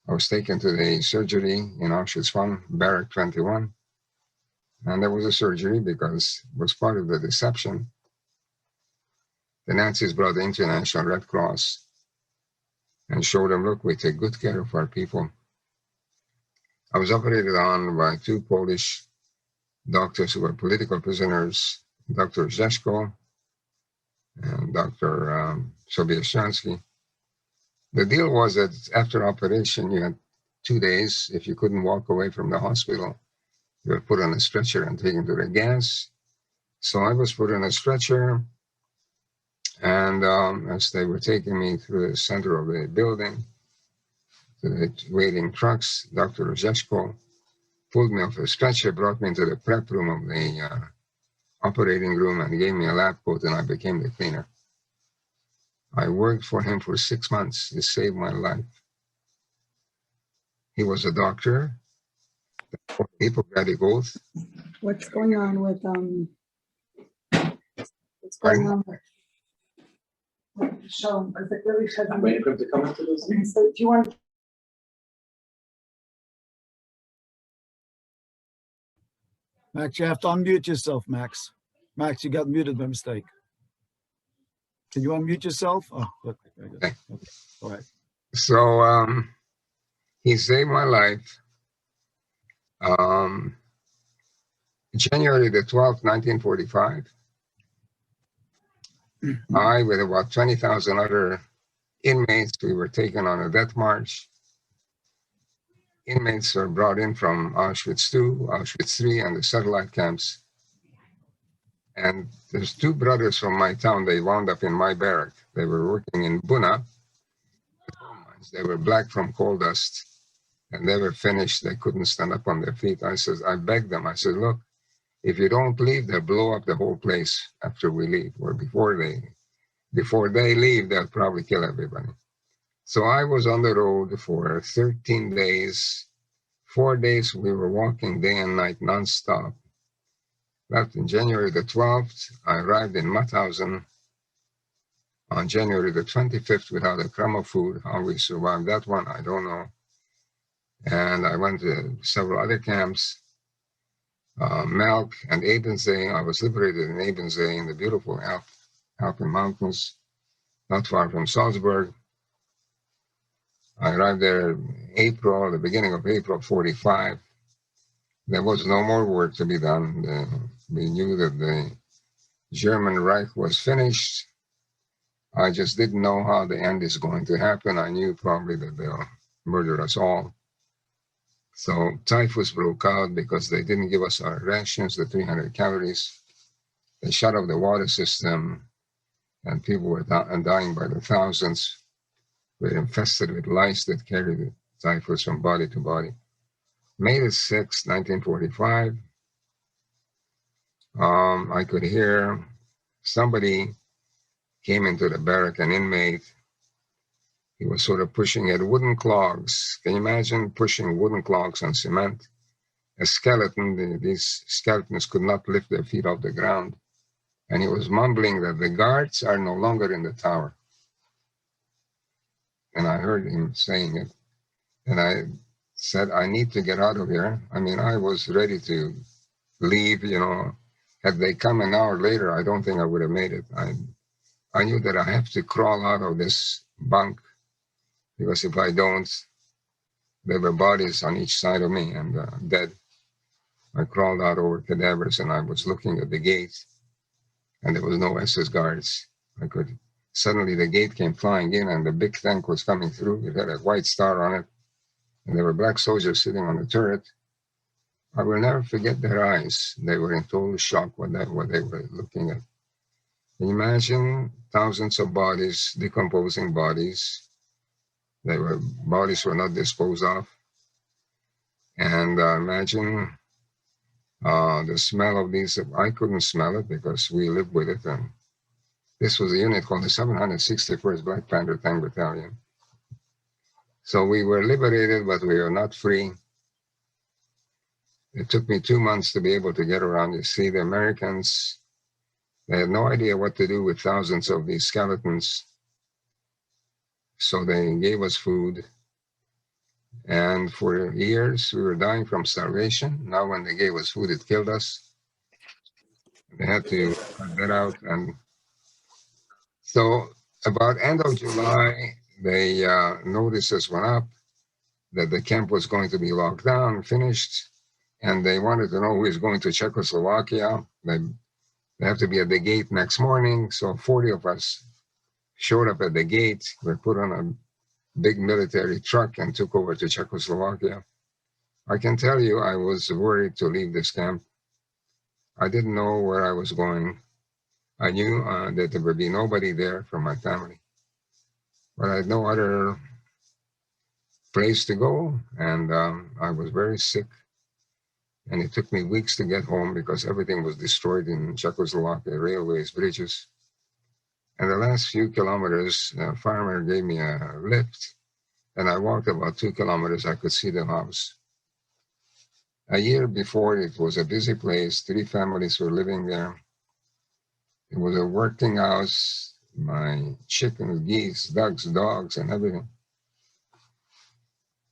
I was taken to the surgery in Auschwitz I, Barrack 21. And there was a surgery because it was part of the deception. The Nazis brought the International Red Cross and showed them, look, we take good care of our people. I was operated on by 2 Polish doctors who were political prisoners, Dr. Zeszko and Dr. Sobieskansky. The deal was that after operation, you had 2 days. If you couldn't walk away from the hospital, you were put on a stretcher and taken to the gas. So I was put on a stretcher, and as they were taking me through the center of the building to the waiting trucks, Dr. Zeszko pulled me off the stretcher, brought me into the prep room of the operating room and gave me a lab coat, and I became the cleaner. I worked for him for 6 months. He saved my life. He was a doctor, Hippocratic Oath. What's going on with what's going on with show? Is it really should I'm waiting for him to come into this. So do you want Max, you have to unmute yourself, Max. Max, you got muted by mistake. Can you unmute yourself? Oh, good. Very good. Okay. Okay. All right. So he saved my life. January the 12th, 1945, I, with about 20,000 other inmates, we were taken on a death march. Inmates were brought in from Auschwitz II, Auschwitz III, and the satellite camps. And there's 2 brothers from my town, they wound up in my barrack. They were working in Buna. They were black from coal dust. and they were finished. They couldn't stand up on their feet. I begged them. I said, look, if you don't leave, they'll blow up the whole place after we leave, or before they leave, they'll probably kill everybody. So I was on the road for 13 days. 4 days we were walking day and night nonstop. Left in January the 12th. I arrived in Mauthausen on January the 25th without a crumb of food. How we survived that one, I don't know. And I went to several other camps, Melk and Ebensee. I was liberated in Ebensee in the beautiful Alpine Mountains, not far from Salzburg. I arrived there in April, the beginning of April 45. There was no more work to be done. We knew that the German Reich was finished. I just didn't know how the end is going to happen. I knew probably that they'll murder us all. So typhus broke out because they didn't give us our rations, the 300 calories. They shut off the water system, and people were dying by the thousands. We were infested with lice that carried the typhus from body to body. May the 6th, 1945, I could hear somebody came into the barrack, an inmate. He was sort of pushing at wooden clogs. Can you imagine pushing wooden clogs on cement? A skeleton, these skeletons could not lift their feet off the ground. And he was mumbling that the guards are no longer in the tower. And I heard him saying it. And I said, I need to get out of here. I mean, I was ready to leave, you know. Had they come an hour later, I don't think I would have made it. I knew that I have to crawl out of this bunk, because if I don't, there were bodies on each side of me and dead. I crawled out over cadavers, and I was looking at the gate, and there was no SS guards. Suddenly the gate came flying in, and the big tank was coming through. It had a white star on it, and there were black soldiers sitting on the turret. I will never forget their eyes. They were in total shock what they were looking at. Can you imagine thousands of bodies, decomposing bodies? Bodies were not disposed of. And imagine the smell of these. I couldn't smell it because we lived with it. And this was a unit called the 761st Black Panther Tank Battalion. So we were liberated, but we were not free. It took me 2 months to be able to get around. You see, the Americans, they had no idea what to do with thousands of these skeletons. So they gave us food. And for years, we were dying from starvation. Now, when they gave us food, it killed us. They had to cut that out. And so about end of July, notices went up that the camp was going to be locked down, finished. And they wanted to know who is going to Czechoslovakia. They have to be at the gate next morning. So 40 of us showed up at the gate. We were put on a big military truck and took over to Czechoslovakia. I can tell you, I was worried to leave this camp. I didn't know where I was going. I knew that there would be nobody there from my family, but I had no other place to go. And I was very sick. And it took me weeks to get home because everything was destroyed in Czechoslovakia, railways, bridges. And the last few kilometers, a farmer gave me a lift, and I walked about 2 kilometers. I could see the house. A year before, it was a busy place. 3 families were living there. It was a working house. My chickens, geese, ducks, dogs, and everything.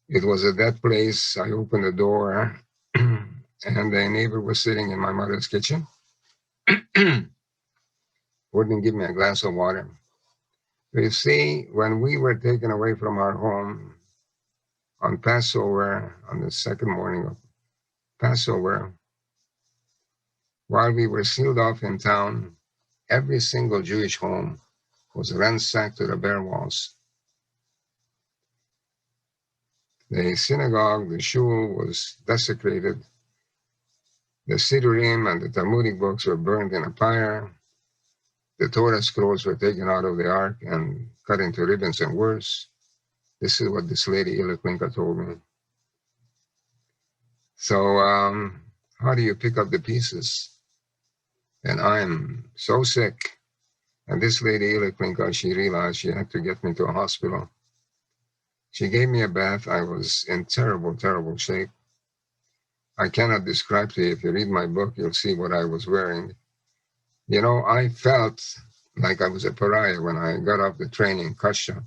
It was at that place. I opened the door, and the neighbor was sitting in my mother's kitchen. Wouldn't give me a glass of water. You see, when we were taken away from our home on Passover, on the second morning of Passover, while we were sealed off in town, every single Jewish home was ransacked to the bare walls. The synagogue, the shul, was desecrated. The Siddurim and the Talmudic books were burned in a fire. The Torah scrolls were taken out of the ark and cut into ribbons and worse. This is what this lady, Ila Klinka, told me. So how do you pick up the pieces? And I'm so sick. And this lady, Ileklinka, she realized she had to get me to a hospital. She gave me a bath. I was in terrible, terrible shape. I cannot describe to you. If you read my book, you'll see what I was wearing. You know, I felt like I was a pariah when I got off the train in Košice,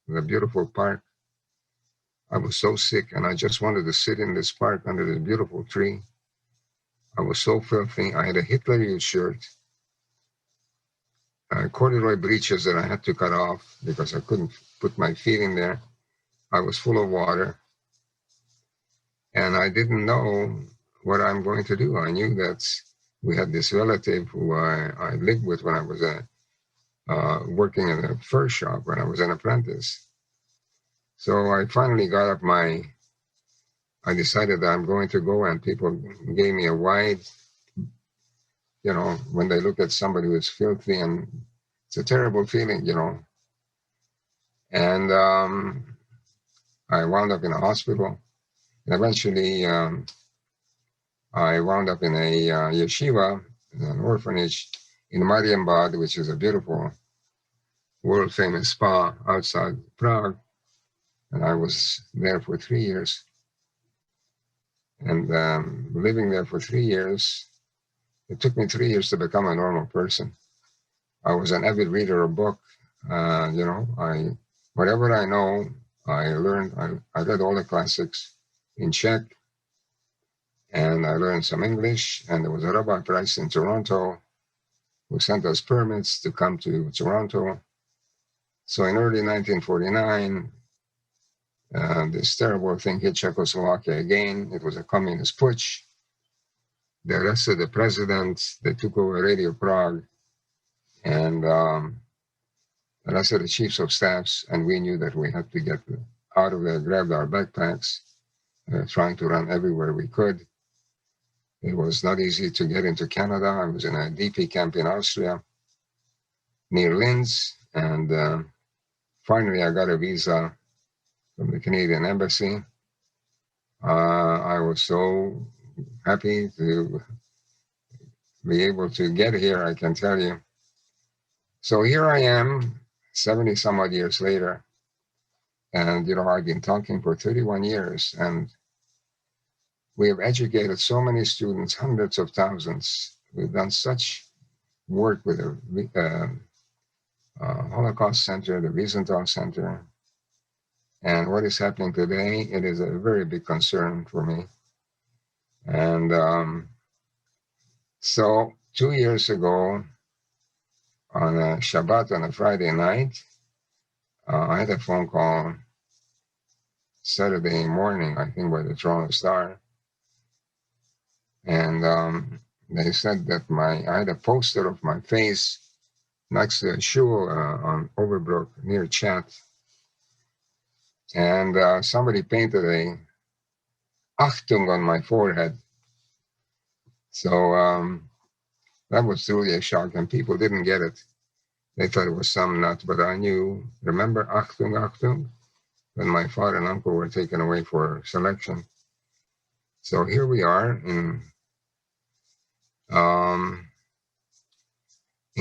the beautiful park. I was so sick, and I just wanted to sit in this park under this beautiful tree. I was so filthy. I had a Hitler Youth shirt, corduroy breeches that I had to cut off because I couldn't put my feet in there. I was full of water, and I didn't know what I'm going to do. I knew that we had this relative who I lived with when I was working in a fur shop when I was an apprentice. So I finally got up I decided that I'm going to go, and people gave me a wide, you know, when they look at somebody who's filthy, and it's a terrible feeling, you know. And I wound up in a hospital. And eventually, I wound up in a yeshiva, an orphanage in Marienbad, which is a beautiful, world-famous spa outside Prague. And I was there for 3 years. And living there for 3 years, it took me 3 years to become a normal person. I was an avid reader of books. You know, whatever I know, I learned. I read all the classics in Czech, and I learned some English. And there was a rabbi priest in Toronto who sent us permits to come to Toronto. So in early 1949, this terrible thing hit Czechoslovakia again. It was a communist putsch. They arrested the president. They took over Radio Prague, and arrested the chiefs of staffs. And we knew that we had to get out of there, grabbed our backpacks, trying to run everywhere we could. It was not easy to get into Canada. I was in a DP camp in Austria, near Linz, and finally I got a visa from the Canadian Embassy. I was so happy to be able to get here, I can tell you. So here I am, 70 some odd years later. And, you know, I've been talking for 31 years, and we have educated so many students, hundreds of thousands. We've done such work with the Holocaust Center, the Wiesenthal Center. And what is happening today, it is a very big concern for me. And so 2 years ago, on a Shabbat, on a Friday night, I had a phone call Saturday morning, I think, by the Toronto Star. And they said that I had a poster of my face next to a shul on Overbrook near Chat. And somebody painted a Achtung on my forehead. So that was truly a shock, and people didn't get it. They thought it was some nut, but I knew, remember Achtung, Achtung? When my father and uncle were taken away for selection. So here we are in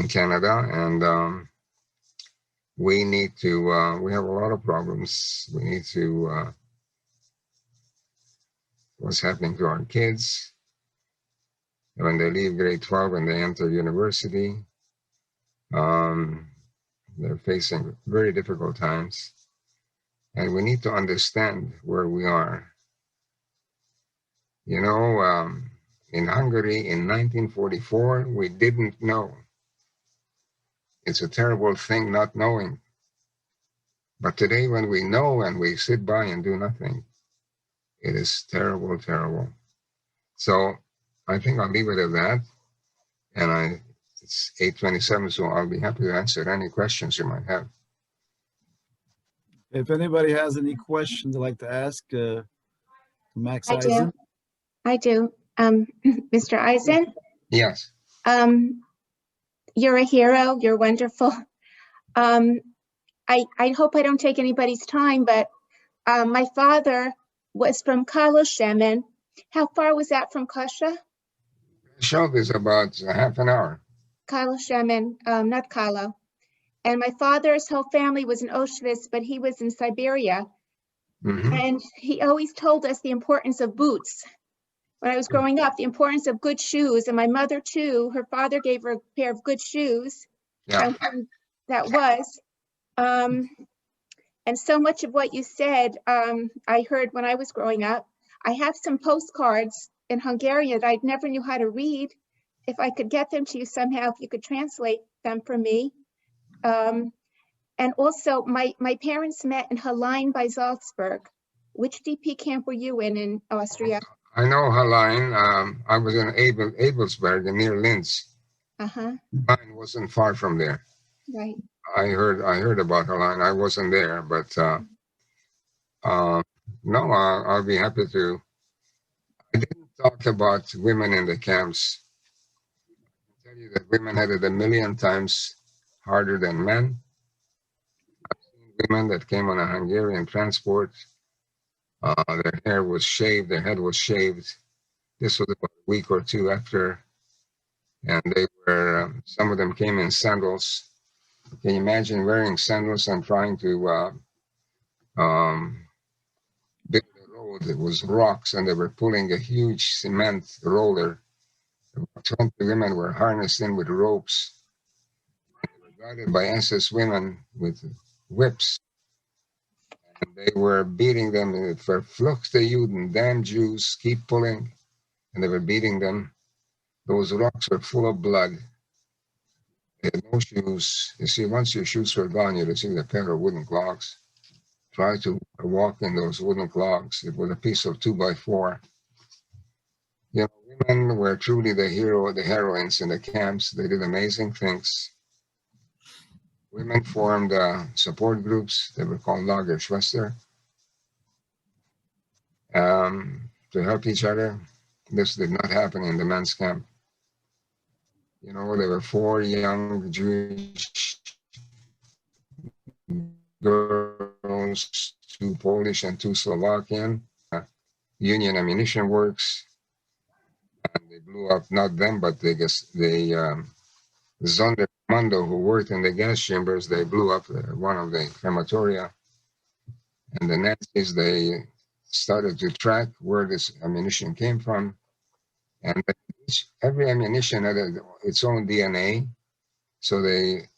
Canada, and we need to, we have a lot of problems. We need to, what's happening to our kids when they leave grade 12 and they enter university. They're facing very difficult times, and we need to understand where we are. You know, in Hungary in 1944, we didn't know. It's a terrible thing not knowing. But today, when we know and we sit by and do nothing, it is terrible, terrible. So I think I'll leave it at that. And it's 8:27, so I'll be happy to answer any questions you might have. If anybody has any questions they'd like to ask, Max I do. Eisen. I do. Mr. Eisen, Yes. you're a hero. You're wonderful. I hope I don't take anybody's time, but my father was from Kaloshemen. How far was that from Kasha? Show is about a half an hour. Kaloshemen, not Kalo. And my father's whole family was in Auschwitz, but he was in Siberia. Mhm. And he always told us the importance of boots. When I was growing up, the importance of good shoes. And my mother too, her father gave her a pair of good shoes. Yeah. And that was. And so much of what you said, I heard when I was growing up. I have some postcards in Hungarian that I never knew how to read. If I could get them to you somehow, if you could translate them for me. And also, my parents met in Hallein by Salzburg. Which DP camp were you in Austria? I know Hallein. I was in Abelsberg near Linz. Uh-huh, Hallein wasn't far from there. right. I heard about Hallein. I wasn't there, but no, I'll be happy to. I didn't talk about women in the camps. I can tell you that women had it a million times harder than men. I've seen women that came on a Hungarian transport. Their hair was shaved, their head was shaved. This was about a week or two after, and they were, some of them came in sandals. Can you imagine wearing sandals and trying to build a road? It was rocks, and they were pulling a huge cement roller. About 20 women were harnessed in with ropes. And they were guided by SS women with whips. And they were beating them. Verfluchte Juden, damn Jews, keep pulling. And they were beating them. Those rocks were full of blood. They had no shoes. You see, once your shoes were gone, you'd receive a pair of wooden clogs. Try to walk in those wooden clogs. It was a piece of 2x4. You know, women were truly the heroines in the camps. They did amazing things. Women formed support groups. They were called Lagerschwester, to help each other. This did not happen in the men's camp. You know, there were 4 young Jewish girls, 2 Polish and 2 Slovakian, Union Ammunition Works. And they blew up, not them, but the Sonderkommando who worked in the gas chambers. They blew up one of the crematoria. And the Nazis, they started to track where this ammunition came from. And every ammunition had its own DNA. So they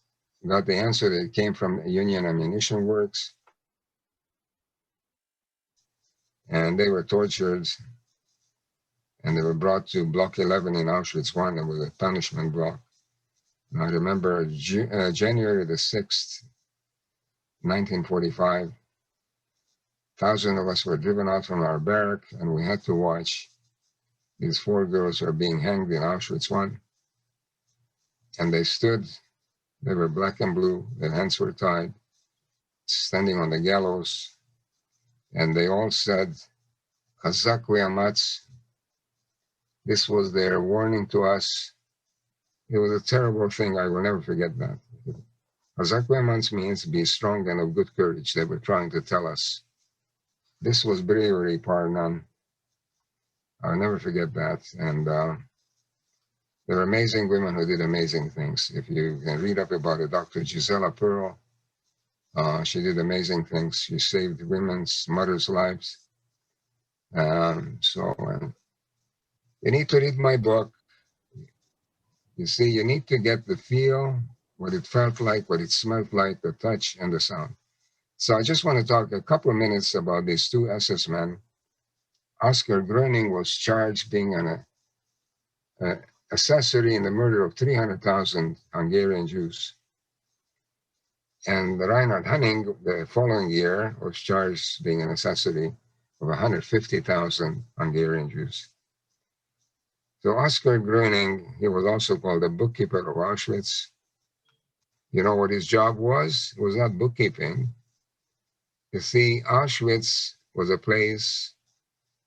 got the answer that it came from Union Ammunition Works. And they were tortured. And they were brought to Block 11 in Auschwitz I. It was a punishment block. And I remember January the 6th, 1945, thousands of us were driven out from our barrack, and we had to watch these 4 girls were being hanged in Auschwitz I. And they stood, they were black and blue, their hands were tied, standing on the gallows, and they all said, Chazak ve'amatz. This was their warning to us. It was a terrible thing. I will never forget that. Chazak ve'amatz means be strong and of good courage. They were trying to tell us. This was bravery, par none. I'll never forget that. And there are amazing women who did amazing things. If you can read up about it, Dr. Gisela Pearl, she did amazing things. She saved women's, mothers' lives. You need to read my book. You see, you need to get the feel, what it felt like, what it smelled like, the touch and the sound. So I just want to talk a couple of minutes about these 2 SS men. Oscar Gröning was charged being an accessory in the murder of 300,000 Hungarian Jews. And Reinhard Hanning, the following year, was charged being an accessory of 150,000 Hungarian Jews. So Oscar Gröning, he was also called the bookkeeper of Auschwitz. You know what his job was? It was not bookkeeping. You see, Auschwitz was a place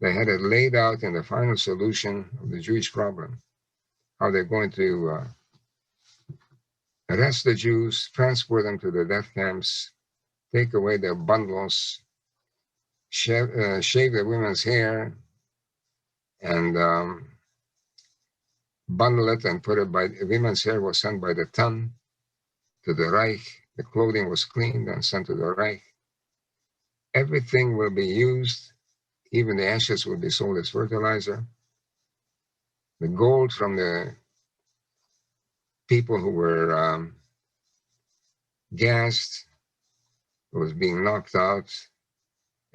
they had it laid out in the final solution of the Jewish problem, how they're going to arrest the Jews, transport them to the death camps, take away their bundles, shave the women's hair and bundle it and put it by, women's hair was sent by the ton to the Reich. The clothing was cleaned and sent to the Reich. Everything will be used. Even the ashes will be sold as fertilizer. The gold from the people who were gassed was being knocked out,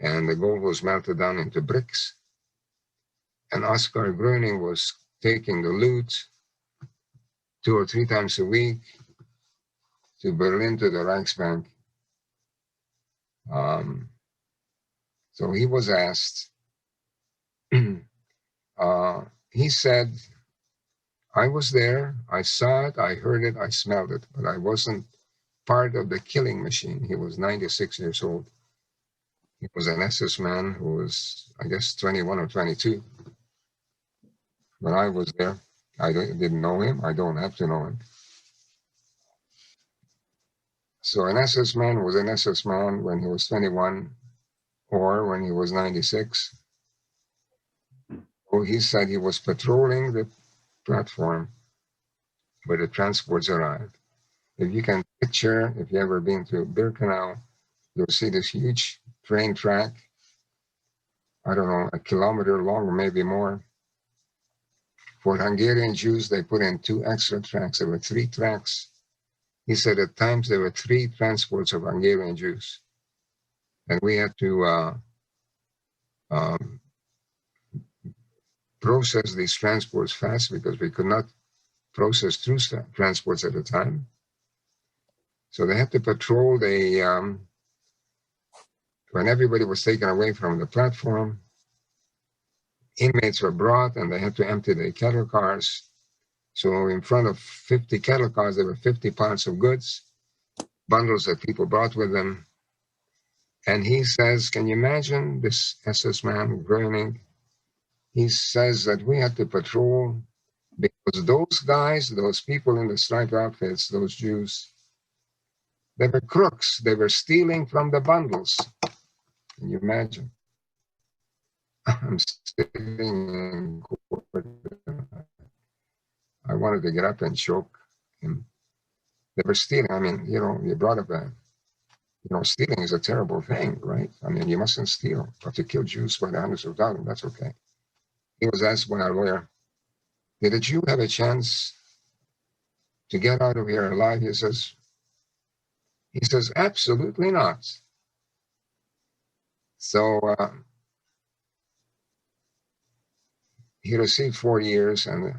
and the gold was melted down into bricks. And Oscar Gröning was taking the loot 2 or 3 times a week to Berlin to the Reichsbank. So he was asked, he said, I was there, I saw it, I heard it, I smelled it, but I wasn't part of the killing machine. He was 96 years old. He was an SS man who was, I guess, 21 or 22. When I was there, I didn't know him. I don't have to know him. So an SS man was an SS man when he was 21 or when he was 96. Oh, he said he was patrolling the platform where the transports arrived. If you can picture, if you've ever been to Birkenau, you'll see this huge train track, I don't know, 1 kilometer long or maybe more. For Hungarian Jews, they put in 2 extra tracks. There were 3 tracks. He said at times there were 3 transports of Hungarian Jews. And we had to process these transports fast because we could not process 2 transports at a time. So they had to patrol the, when everybody was taken away from the platform, inmates were brought and they had to empty their cattle cars. So in front of 50 cattle cars, there were 50 pounds of goods, bundles that people brought with them. And he says, can you imagine this SS man groaning? He says that we had to patrol because those guys, those people in the striped outfits, those Jews, they were crooks. They were stealing from the bundles. Can you imagine? I'm sitting in court. I wanted to get up and choke him. They were stealing. I mean, you know, you brought up a, you know, stealing is a terrible thing, right? I mean, you mustn't steal. But to kill Jews by the hundreds of thousands, that's okay. He was asked by our lawyer, did a Jew have a chance to get out of here alive? He says, absolutely not. So he received 4 years, and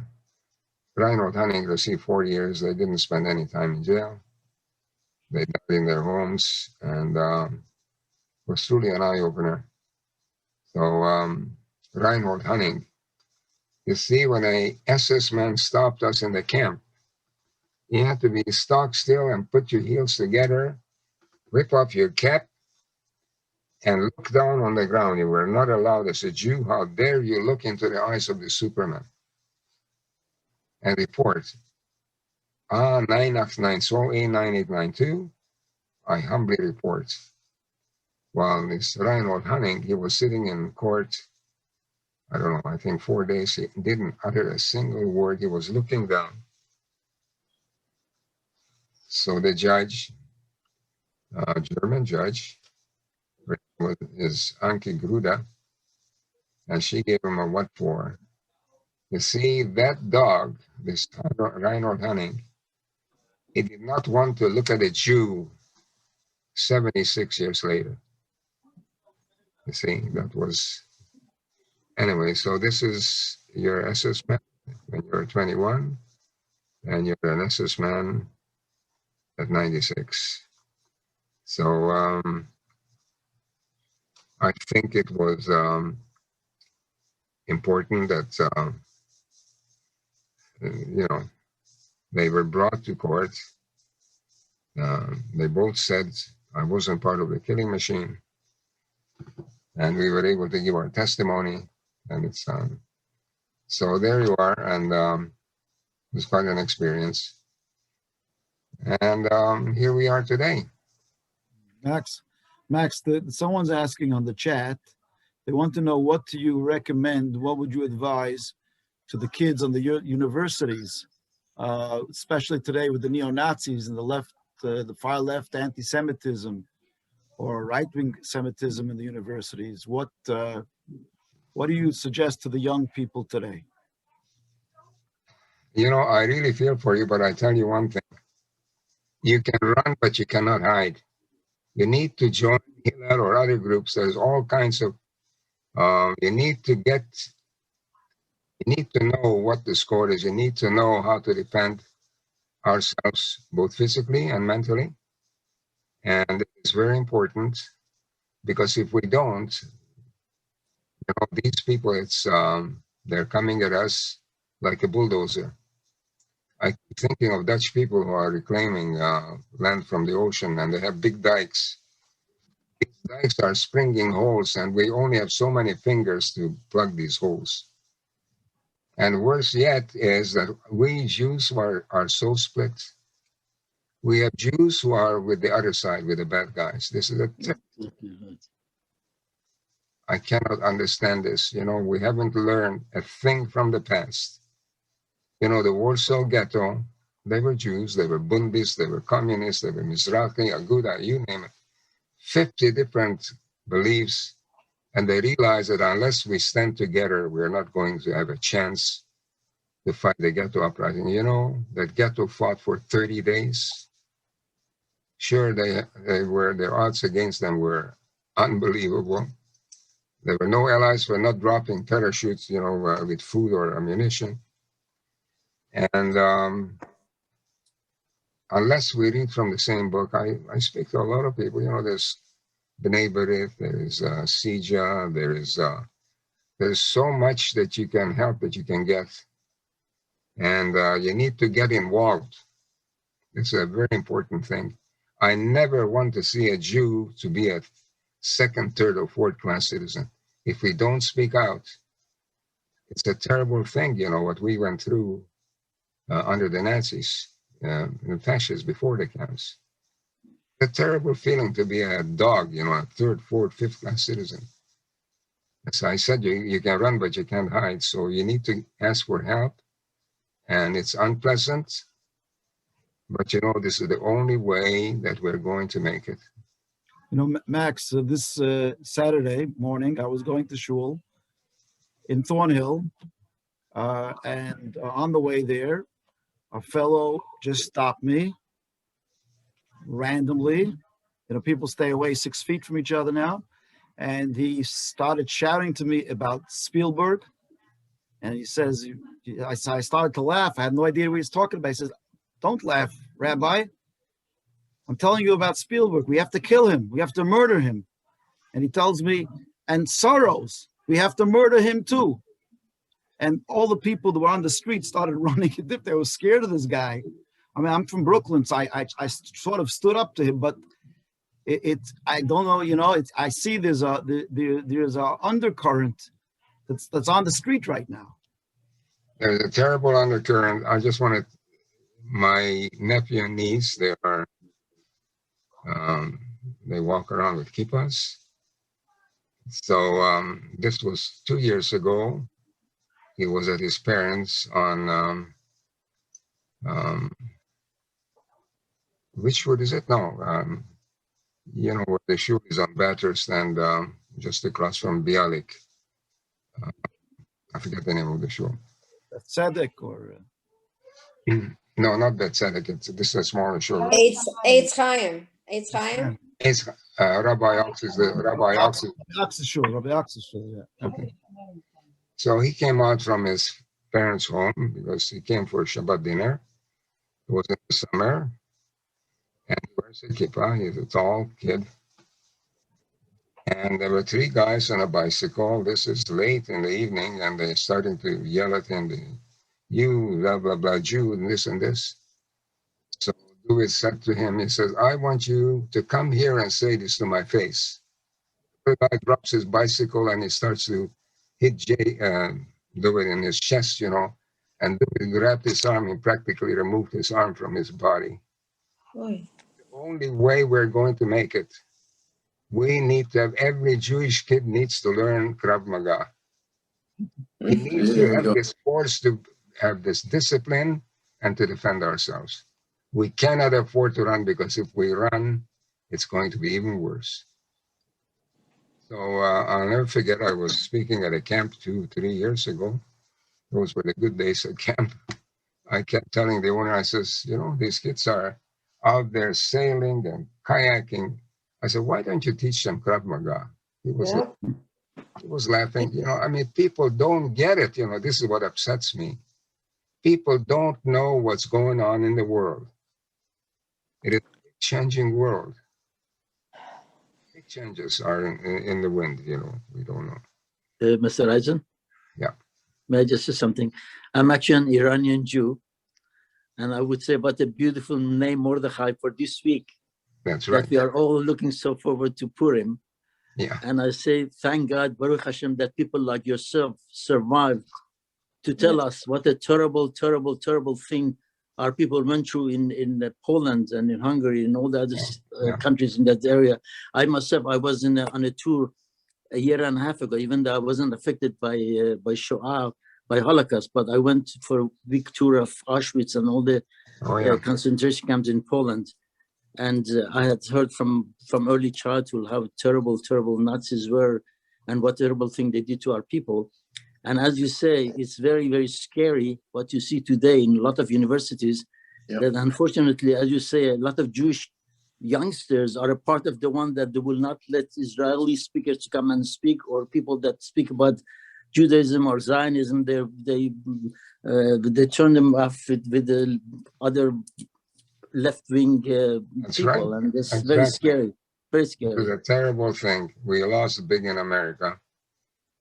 Reinhold Hanning received 4 years. They didn't spend any time in jail. They died in their homes, and was truly an eye-opener. So Reinhold Hanning, you see, when a SS man stopped us in the camp, you had to be stock still and put your heels together, whip off your cap, and look down on the ground. You were not allowed as a Jew. How dare you look into the eyes of the Superman and report. 989 9892, I humbly report. While this Reinhold Hanning, he was sitting in court, I don't know, I think 4 days, he didn't utter a single word. He was looking down. So the judge, German judge, is Anke Gruda, and she gave him a what for. You see, that dog, this Reinhold Hanning, he did not want to look at a Jew 76 years later. You see, that was, anyway, so this is your SS man when you're 21, and you're an SS man at 96. So I think it was important that, you know, they were brought to court. They both said, I wasn't part of the killing machine. And we were able to give our testimony. And it's, so there you are. And it was quite an experience. And here we are today. Max, Max, someone's asking on the chat. They want to know, what do you recommend? What would you advise to the kids on the universities, especially today with the neo-Nazis and the left, the far left anti-Semitism or right-wing Semitism in the universities? What do you suggest to the young people today? You know, I really feel for you, but I tell you one thing. You can run, but you cannot hide. You need to join Hillel or other groups. There's all kinds of, you need to know what the score is. You need to know how to defend ourselves, both physically and mentally. And it's very important, because if we don't, you know, these people, they're coming at us like a bulldozer. I keep thinking of Dutch people who are reclaiming land from the ocean, and they have big dikes. These dikes are springing holes, and we only have so many fingers to plug these holes. And worse yet is that we Jews are so split. We have Jews who are with the other side, with the bad guys. This is I cannot understand this. You know, we haven't learned a thing from the past. You know, the Warsaw Ghetto, they were Jews, they were Bundis, they were communists, they were Mizrahi, Aguda, you name it. 50 different beliefs. And they realized that unless we stand together, we're not going to have a chance to fight the ghetto uprising. You know, that ghetto fought for 30 days. Sure, they were, their odds against them were unbelievable. There were no allies for not dropping parachutes, you know, with food or ammunition. And unless we read from the same book, I speak to a lot of people. You know, there's B'nai B'rith, there is Sija, there's so much that you can help, that you can get. And you need to get involved. It's a very important thing. I never want to see a Jew to be a second, third, or fourth class citizen. If we don't speak out, it's a terrible thing, you know, what we went through under the Nazis, the fascists before the camps. It's a terrible feeling to be a dog, you know, a third, fourth, fifth class citizen. As I said, you can run, but you can't hide. So you need to ask for help. And it's unpleasant, but you know, this is the only way that we're going to make it. You know, Max, this Saturday morning, I was going to shul in Thornhill, and on the way there, a fellow just stopped me randomly. You know, people stay away 6 feet from each other now. And he started shouting to me about Spielberg. And he says, I started to laugh. I had no idea what he was talking about. He says, "Don't laugh, Rabbi. I'm telling you about Spielberg. We have to kill him. We have to murder him." And he tells me, "And Soros, we have to murder him too." And all the people that were on the street started running as if they were scared of this guy. I mean, I'm from Brooklyn, so I sort of stood up to him, but I don't know, you know, I see there's a undercurrent that's on the street right now. There's a terrible undercurrent. I just wanted, my nephew and niece, they walk around with kippas. So this was 2 years ago. He was at his parents on, which road is it now? You know, where the shul is on Bathurst and just across from Bialik. I forget the name of the shul. Tzedek or... No, not that Tzedek. This is a smaller shul. Eitz Chaim. Eitz Chaim? It's Rabbi Ox is the Rabbi Ox. Rabbi Ox's shul, yeah. Okay. So he came out from his parents' home because he came for Shabbat dinner. It was in the summer. And he wears a kippah. He's a tall kid. And there were 3 guys on a bicycle. This is late in the evening, and they're starting to yell at him, "You, blah, blah, blah, Jew," and this. So Louis said to him, he says, "I want you to come here and say this to my face." The guy drops his bicycle and he starts to hit Louis in his chest, you know, and Louis grabbed his arm and practically removed his arm from his body. Oy. The only way we're going to make it We need to have, every Jewish kid needs to learn Krav Maga. We need to There we have go. this force to have this discipline and to defend ourselves. We cannot afford to run, because if we run, it's going to be even worse. So I'll never forget, I was speaking at a camp 2-3 years ago. Those were the good days at camp. I kept telling the owner, I says, you know, these kids are out there sailing and kayaking. I said, why don't you teach them Krav Maga? He was, Yeah. he was laughing. You know, I mean, people don't get it. You know, this is what upsets me. People don't know what's going on in the world. It is a changing world. Big changes are in the wind, you know, we don't know. Mr. Eisen? Yeah. May I just say something? I'm actually an Iranian Jew, and I would say about a beautiful name, Mordechai, for this week, That's right. that we are all looking so forward to Purim. Yeah. And I say, thank God, Baruch Hashem, that people like yourself survived to tell us what a terrible, terrible, terrible thing our people went through in Poland and in Hungary and all the other Yeah. countries in that area. I myself, I was on a tour a year and a half ago, even though I wasn't affected by Shoah, by Holocaust, but I went for a big tour of Auschwitz and all the Oh, yeah. concentration camps in Poland. And I had heard from early childhood how terrible, terrible Nazis were and what terrible thing they did to our people. And as you say, it's very, very scary what you see today in a lot of universities. Yep. That unfortunately, as you say, a lot of Jewish youngsters are a part of the one that they will not let Israeli speakers come and speak, or people that speak about Judaism or Zionism. They turn them off with the other left-wing That's people, right. and it's Exactly. very scary. Very It was scary. a terrible thing. We lost big in America.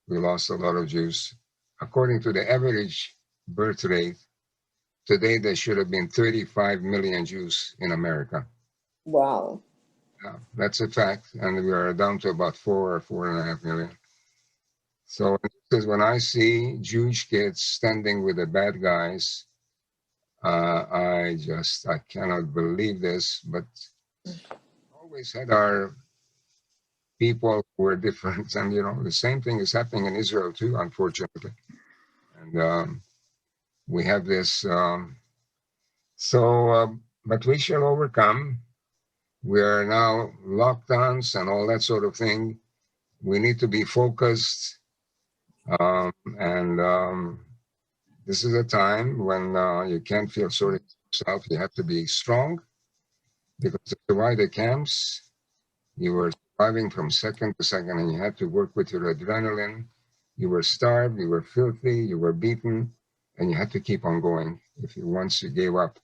We lost a lot of Jews. According to the average birth rate, today there should have been 35 million Jews in America. Wow. That's a fact. And we are down to about 4 or 4.5 million. So this is when I see Jewish kids standing with the bad guys, I cannot believe this, but always had our people who were different. And, you know, the same thing is happening in Israel too, unfortunately. And we have this, but we shall overcome. We are now lockdowns and all that sort of thing. We need to be focused. This is a time when you can't feel sorry for yourself. You have to be strong, because to survive the camps, you were surviving from second to second, and you had to work with your adrenaline. You were starved, you were filthy, you were beaten, and you had to keep on going. Once you gave up,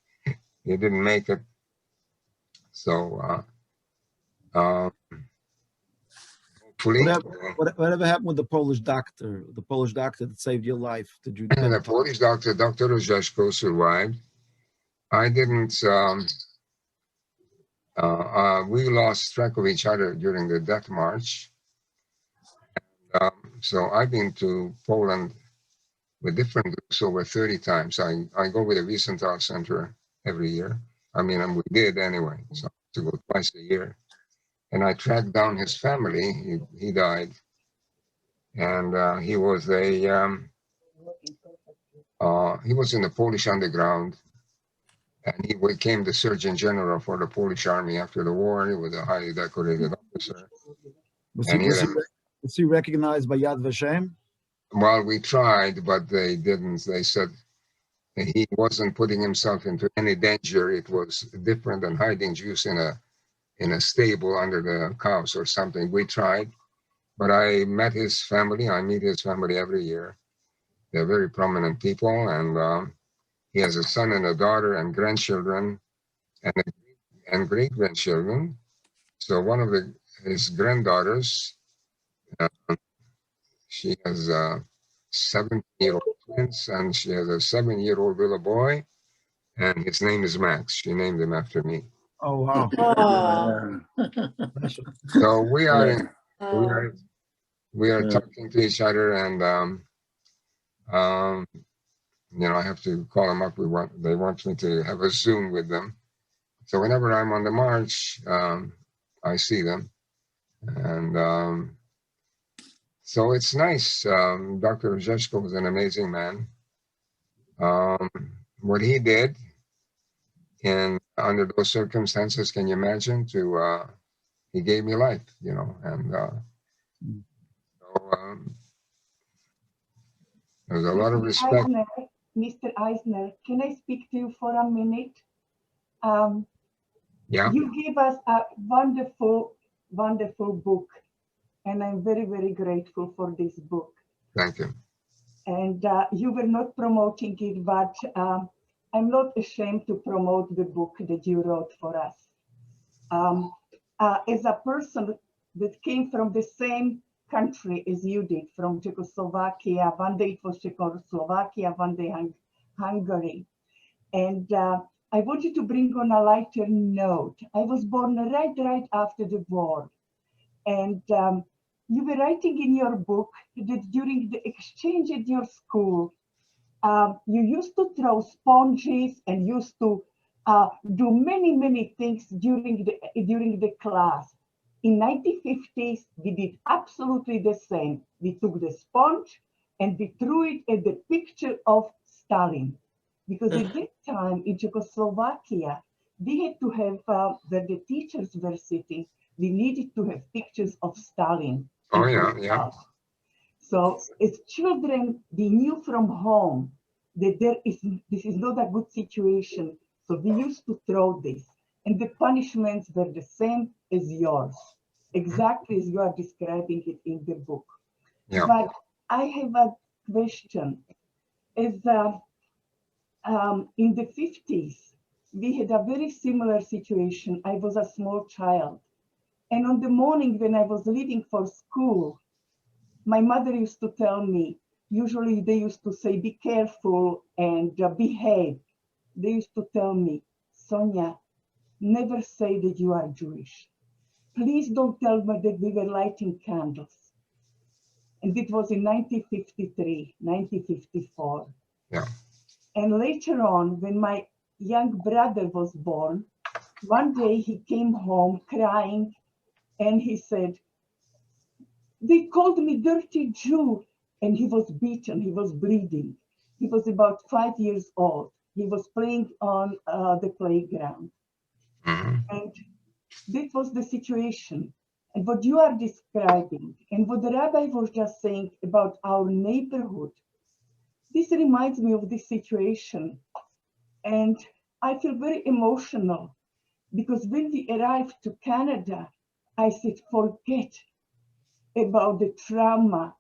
you didn't make it. So hopefully, Whatever happened with the Polish doctor that saved your life? Did you? the Polish doctor, Dr. Ojashko, survived. I didn't. We lost track of each other during the death march. So I've been to Poland with different groups over 30 times. I go with the Wiesenthal Center every year. I mean, we did anyway, so to go twice a year. And I tracked down his family. He died. And he was he was in the Polish underground. And he became the Surgeon General for the Polish Army after the war. He was a highly decorated officer. Was he recognized by Yad Vashem? Well, we tried, but they didn't. They said he wasn't putting himself into any danger. It was different than hiding Jews in a stable under the cows or something. We tried, but I met his family. I meet his family every year. They're very prominent people, and he has a son and a daughter and grandchildren and great-grandchildren. So one of his granddaughters, she has 17-year-old twins, and she has a 7-year-old little boy, and his name is Max. She named him after me. Oh wow! So we are Yeah. talking to each other, and you know, I have to call them up. They want me to have a Zoom with them. So whenever I'm on the march, I see them, And so it's nice. Dr. Zeshko was an amazing man. What he did in under those circumstances, can you imagine? He gave me life, you know, and so there's a lot of respect. Mr. Eisner, can I speak to you for a minute? Yeah, You gave us a wonderful, wonderful book, and I'm very, very grateful for this book. thank you. And you were not promoting it, but I'm not ashamed to promote the book that you wrote for us. As a person that came from the same country as you did, from Czechoslovakia, one day it was Czechoslovakia, one day Hungary. And I wanted to bring on a lighter note. I was born right after the war. And you were writing in your book that during the exchange at your school, you used to throw sponges and used to do many things during the class. In 1950s, we did absolutely the same. We took the sponge and we threw it at the picture of Stalin. Because at that time in Czechoslovakia, we had to have, where the teachers were sitting, we needed to have pictures of Stalin. Oh yeah. So as children, we knew from home that this is not a good situation. So we used to throw this. And the punishments were the same as yours, exactly as you are describing it in the book. Yeah. But I have a question. As in the 50s, we had a very similar situation. I was a small child. And on the morning when I was leaving for school, my mother used to tell me, usually they used to say, be careful and behave. They used to tell me, Sonia, never say that you are Jewish. Please don't tell me that we were lighting candles. And it was in 1953, 1954. Yeah. And later on, when my young brother was born, one day he came home crying and he said, they called me dirty Jew. And he was beaten, he was bleeding. He was about 5 years old. He was playing on the playground. Mm-hmm. And this was the situation. And what you are describing, and what the rabbi was just saying about our neighborhood, this reminds me of this situation. And I feel very emotional because when we arrived to Canada, I said, forget about the trauma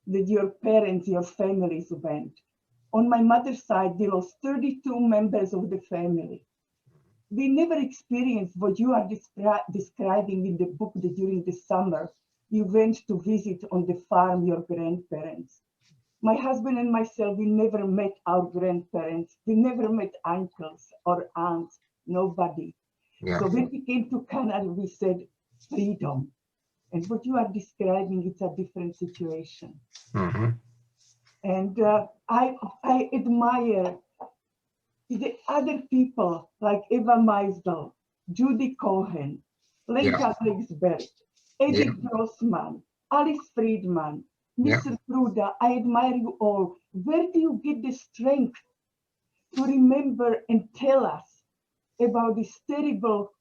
that your parents, your families went. On my mother's side, we lost 32 members of the family. We never experienced what you are describing in the book that during the summer, you went to visit on the farm your grandparents. My husband and myself, we never met our grandparents. We never met uncles or aunts, nobody. Yeah. So when we came to Canada, we said freedom. And what you are describing, it's a different situation. Mm-hmm. And I admire the other people like Eva Meisel, Judy Cohen, Lenka Blixberg, Edith Grossman, Alice Friedman, Mr. Pruda. I admire you all. Where do you get the strength to remember and tell us about these terrible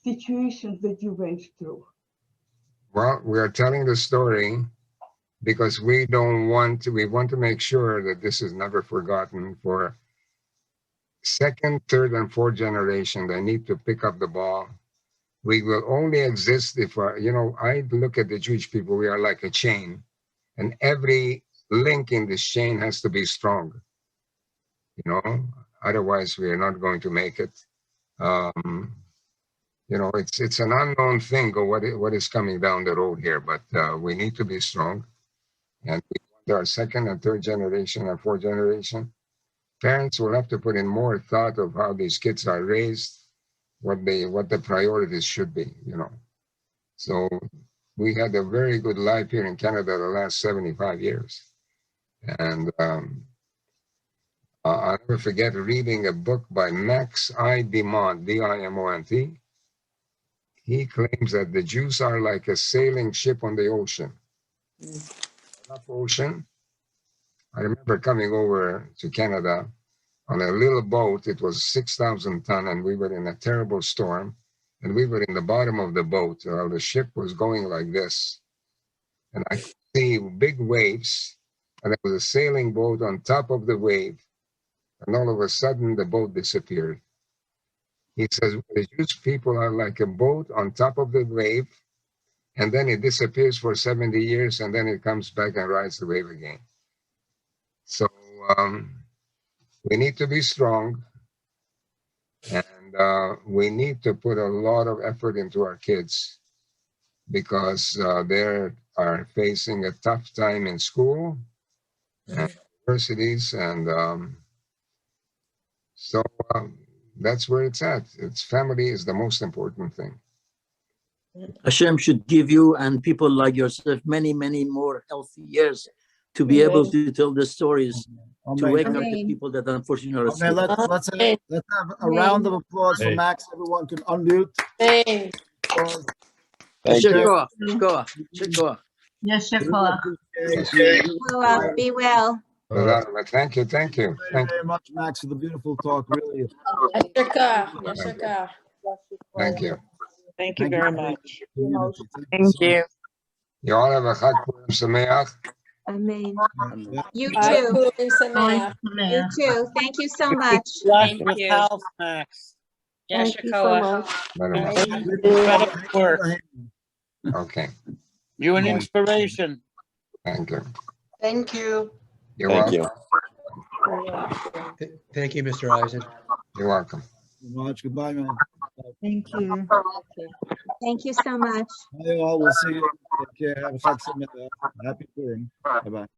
situations that you went through? Well, we are telling the story because we want to make sure that this is never forgotten for second, third, and fourth generation. They need to pick up the ball. We will only exist if, I look at the Jewish people, we are like a chain, and every link in this chain has to be strong, otherwise we are not going to make it. It's an unknown thing of what is coming down the road here, but we need to be strong. And we want our second and third generation and fourth generation. Parents will have to put in more thought of how these kids are raised, what the priorities should be, So we had a very good life here in Canada the last 75 years. And I'll never forget reading a book by Max I. Dimont, D-I-M-O-N-T. he claims that the Jews are like a sailing ship on the ocean. Enough ocean. I remember coming over to Canada on a little boat. It was 6,000 ton, and we were in a terrible storm. And we were in the bottom of the boat. The ship was going like this. And I could see big waves. And there was a sailing boat on top of the wave. And all of a sudden, the boat disappeared. He says, the Jewish people are like a boat on top of the wave. And then it disappears for 70 years. And then it comes back and rides the wave again. So we need to be strong. And we need to put a lot of effort into our kids because they are facing a tough time in school and universities. And so that's where it's at. It's family is the most important thing. Hashem should give you and people like yourself many, many more healthy years to be able to tell the stories, to wake up the Amen. people that unfortunately are Okay, asleep. let's have a round of applause for Max. Everyone can unmute. Amen. יישר כוח, יישר כוח. Well, be well. Thank you. Thank you. Thank you very much, Max, for the beautiful talk. Really. Yasher koach, yasher koach. Thank you. Thank you very much. Community. Thank so you. You all have a Chag Purim Sameach. Amen. much. You Chag too. Purim Sameach. You too. Thank you so much. Blessed with health, Max. Thank Yasher you so koach. much. Very much. Incredible work. Okay. You an inspiration. Thank you. Thank you. You're Thank welcome. you. Thank you, Mr. Eisen. You're welcome. Much. Goodbye, man. Thank you. Thank you so much. Bye, all. We'll see you. Take care. Have a Chag Sameach. Happy Purim. Bye-bye.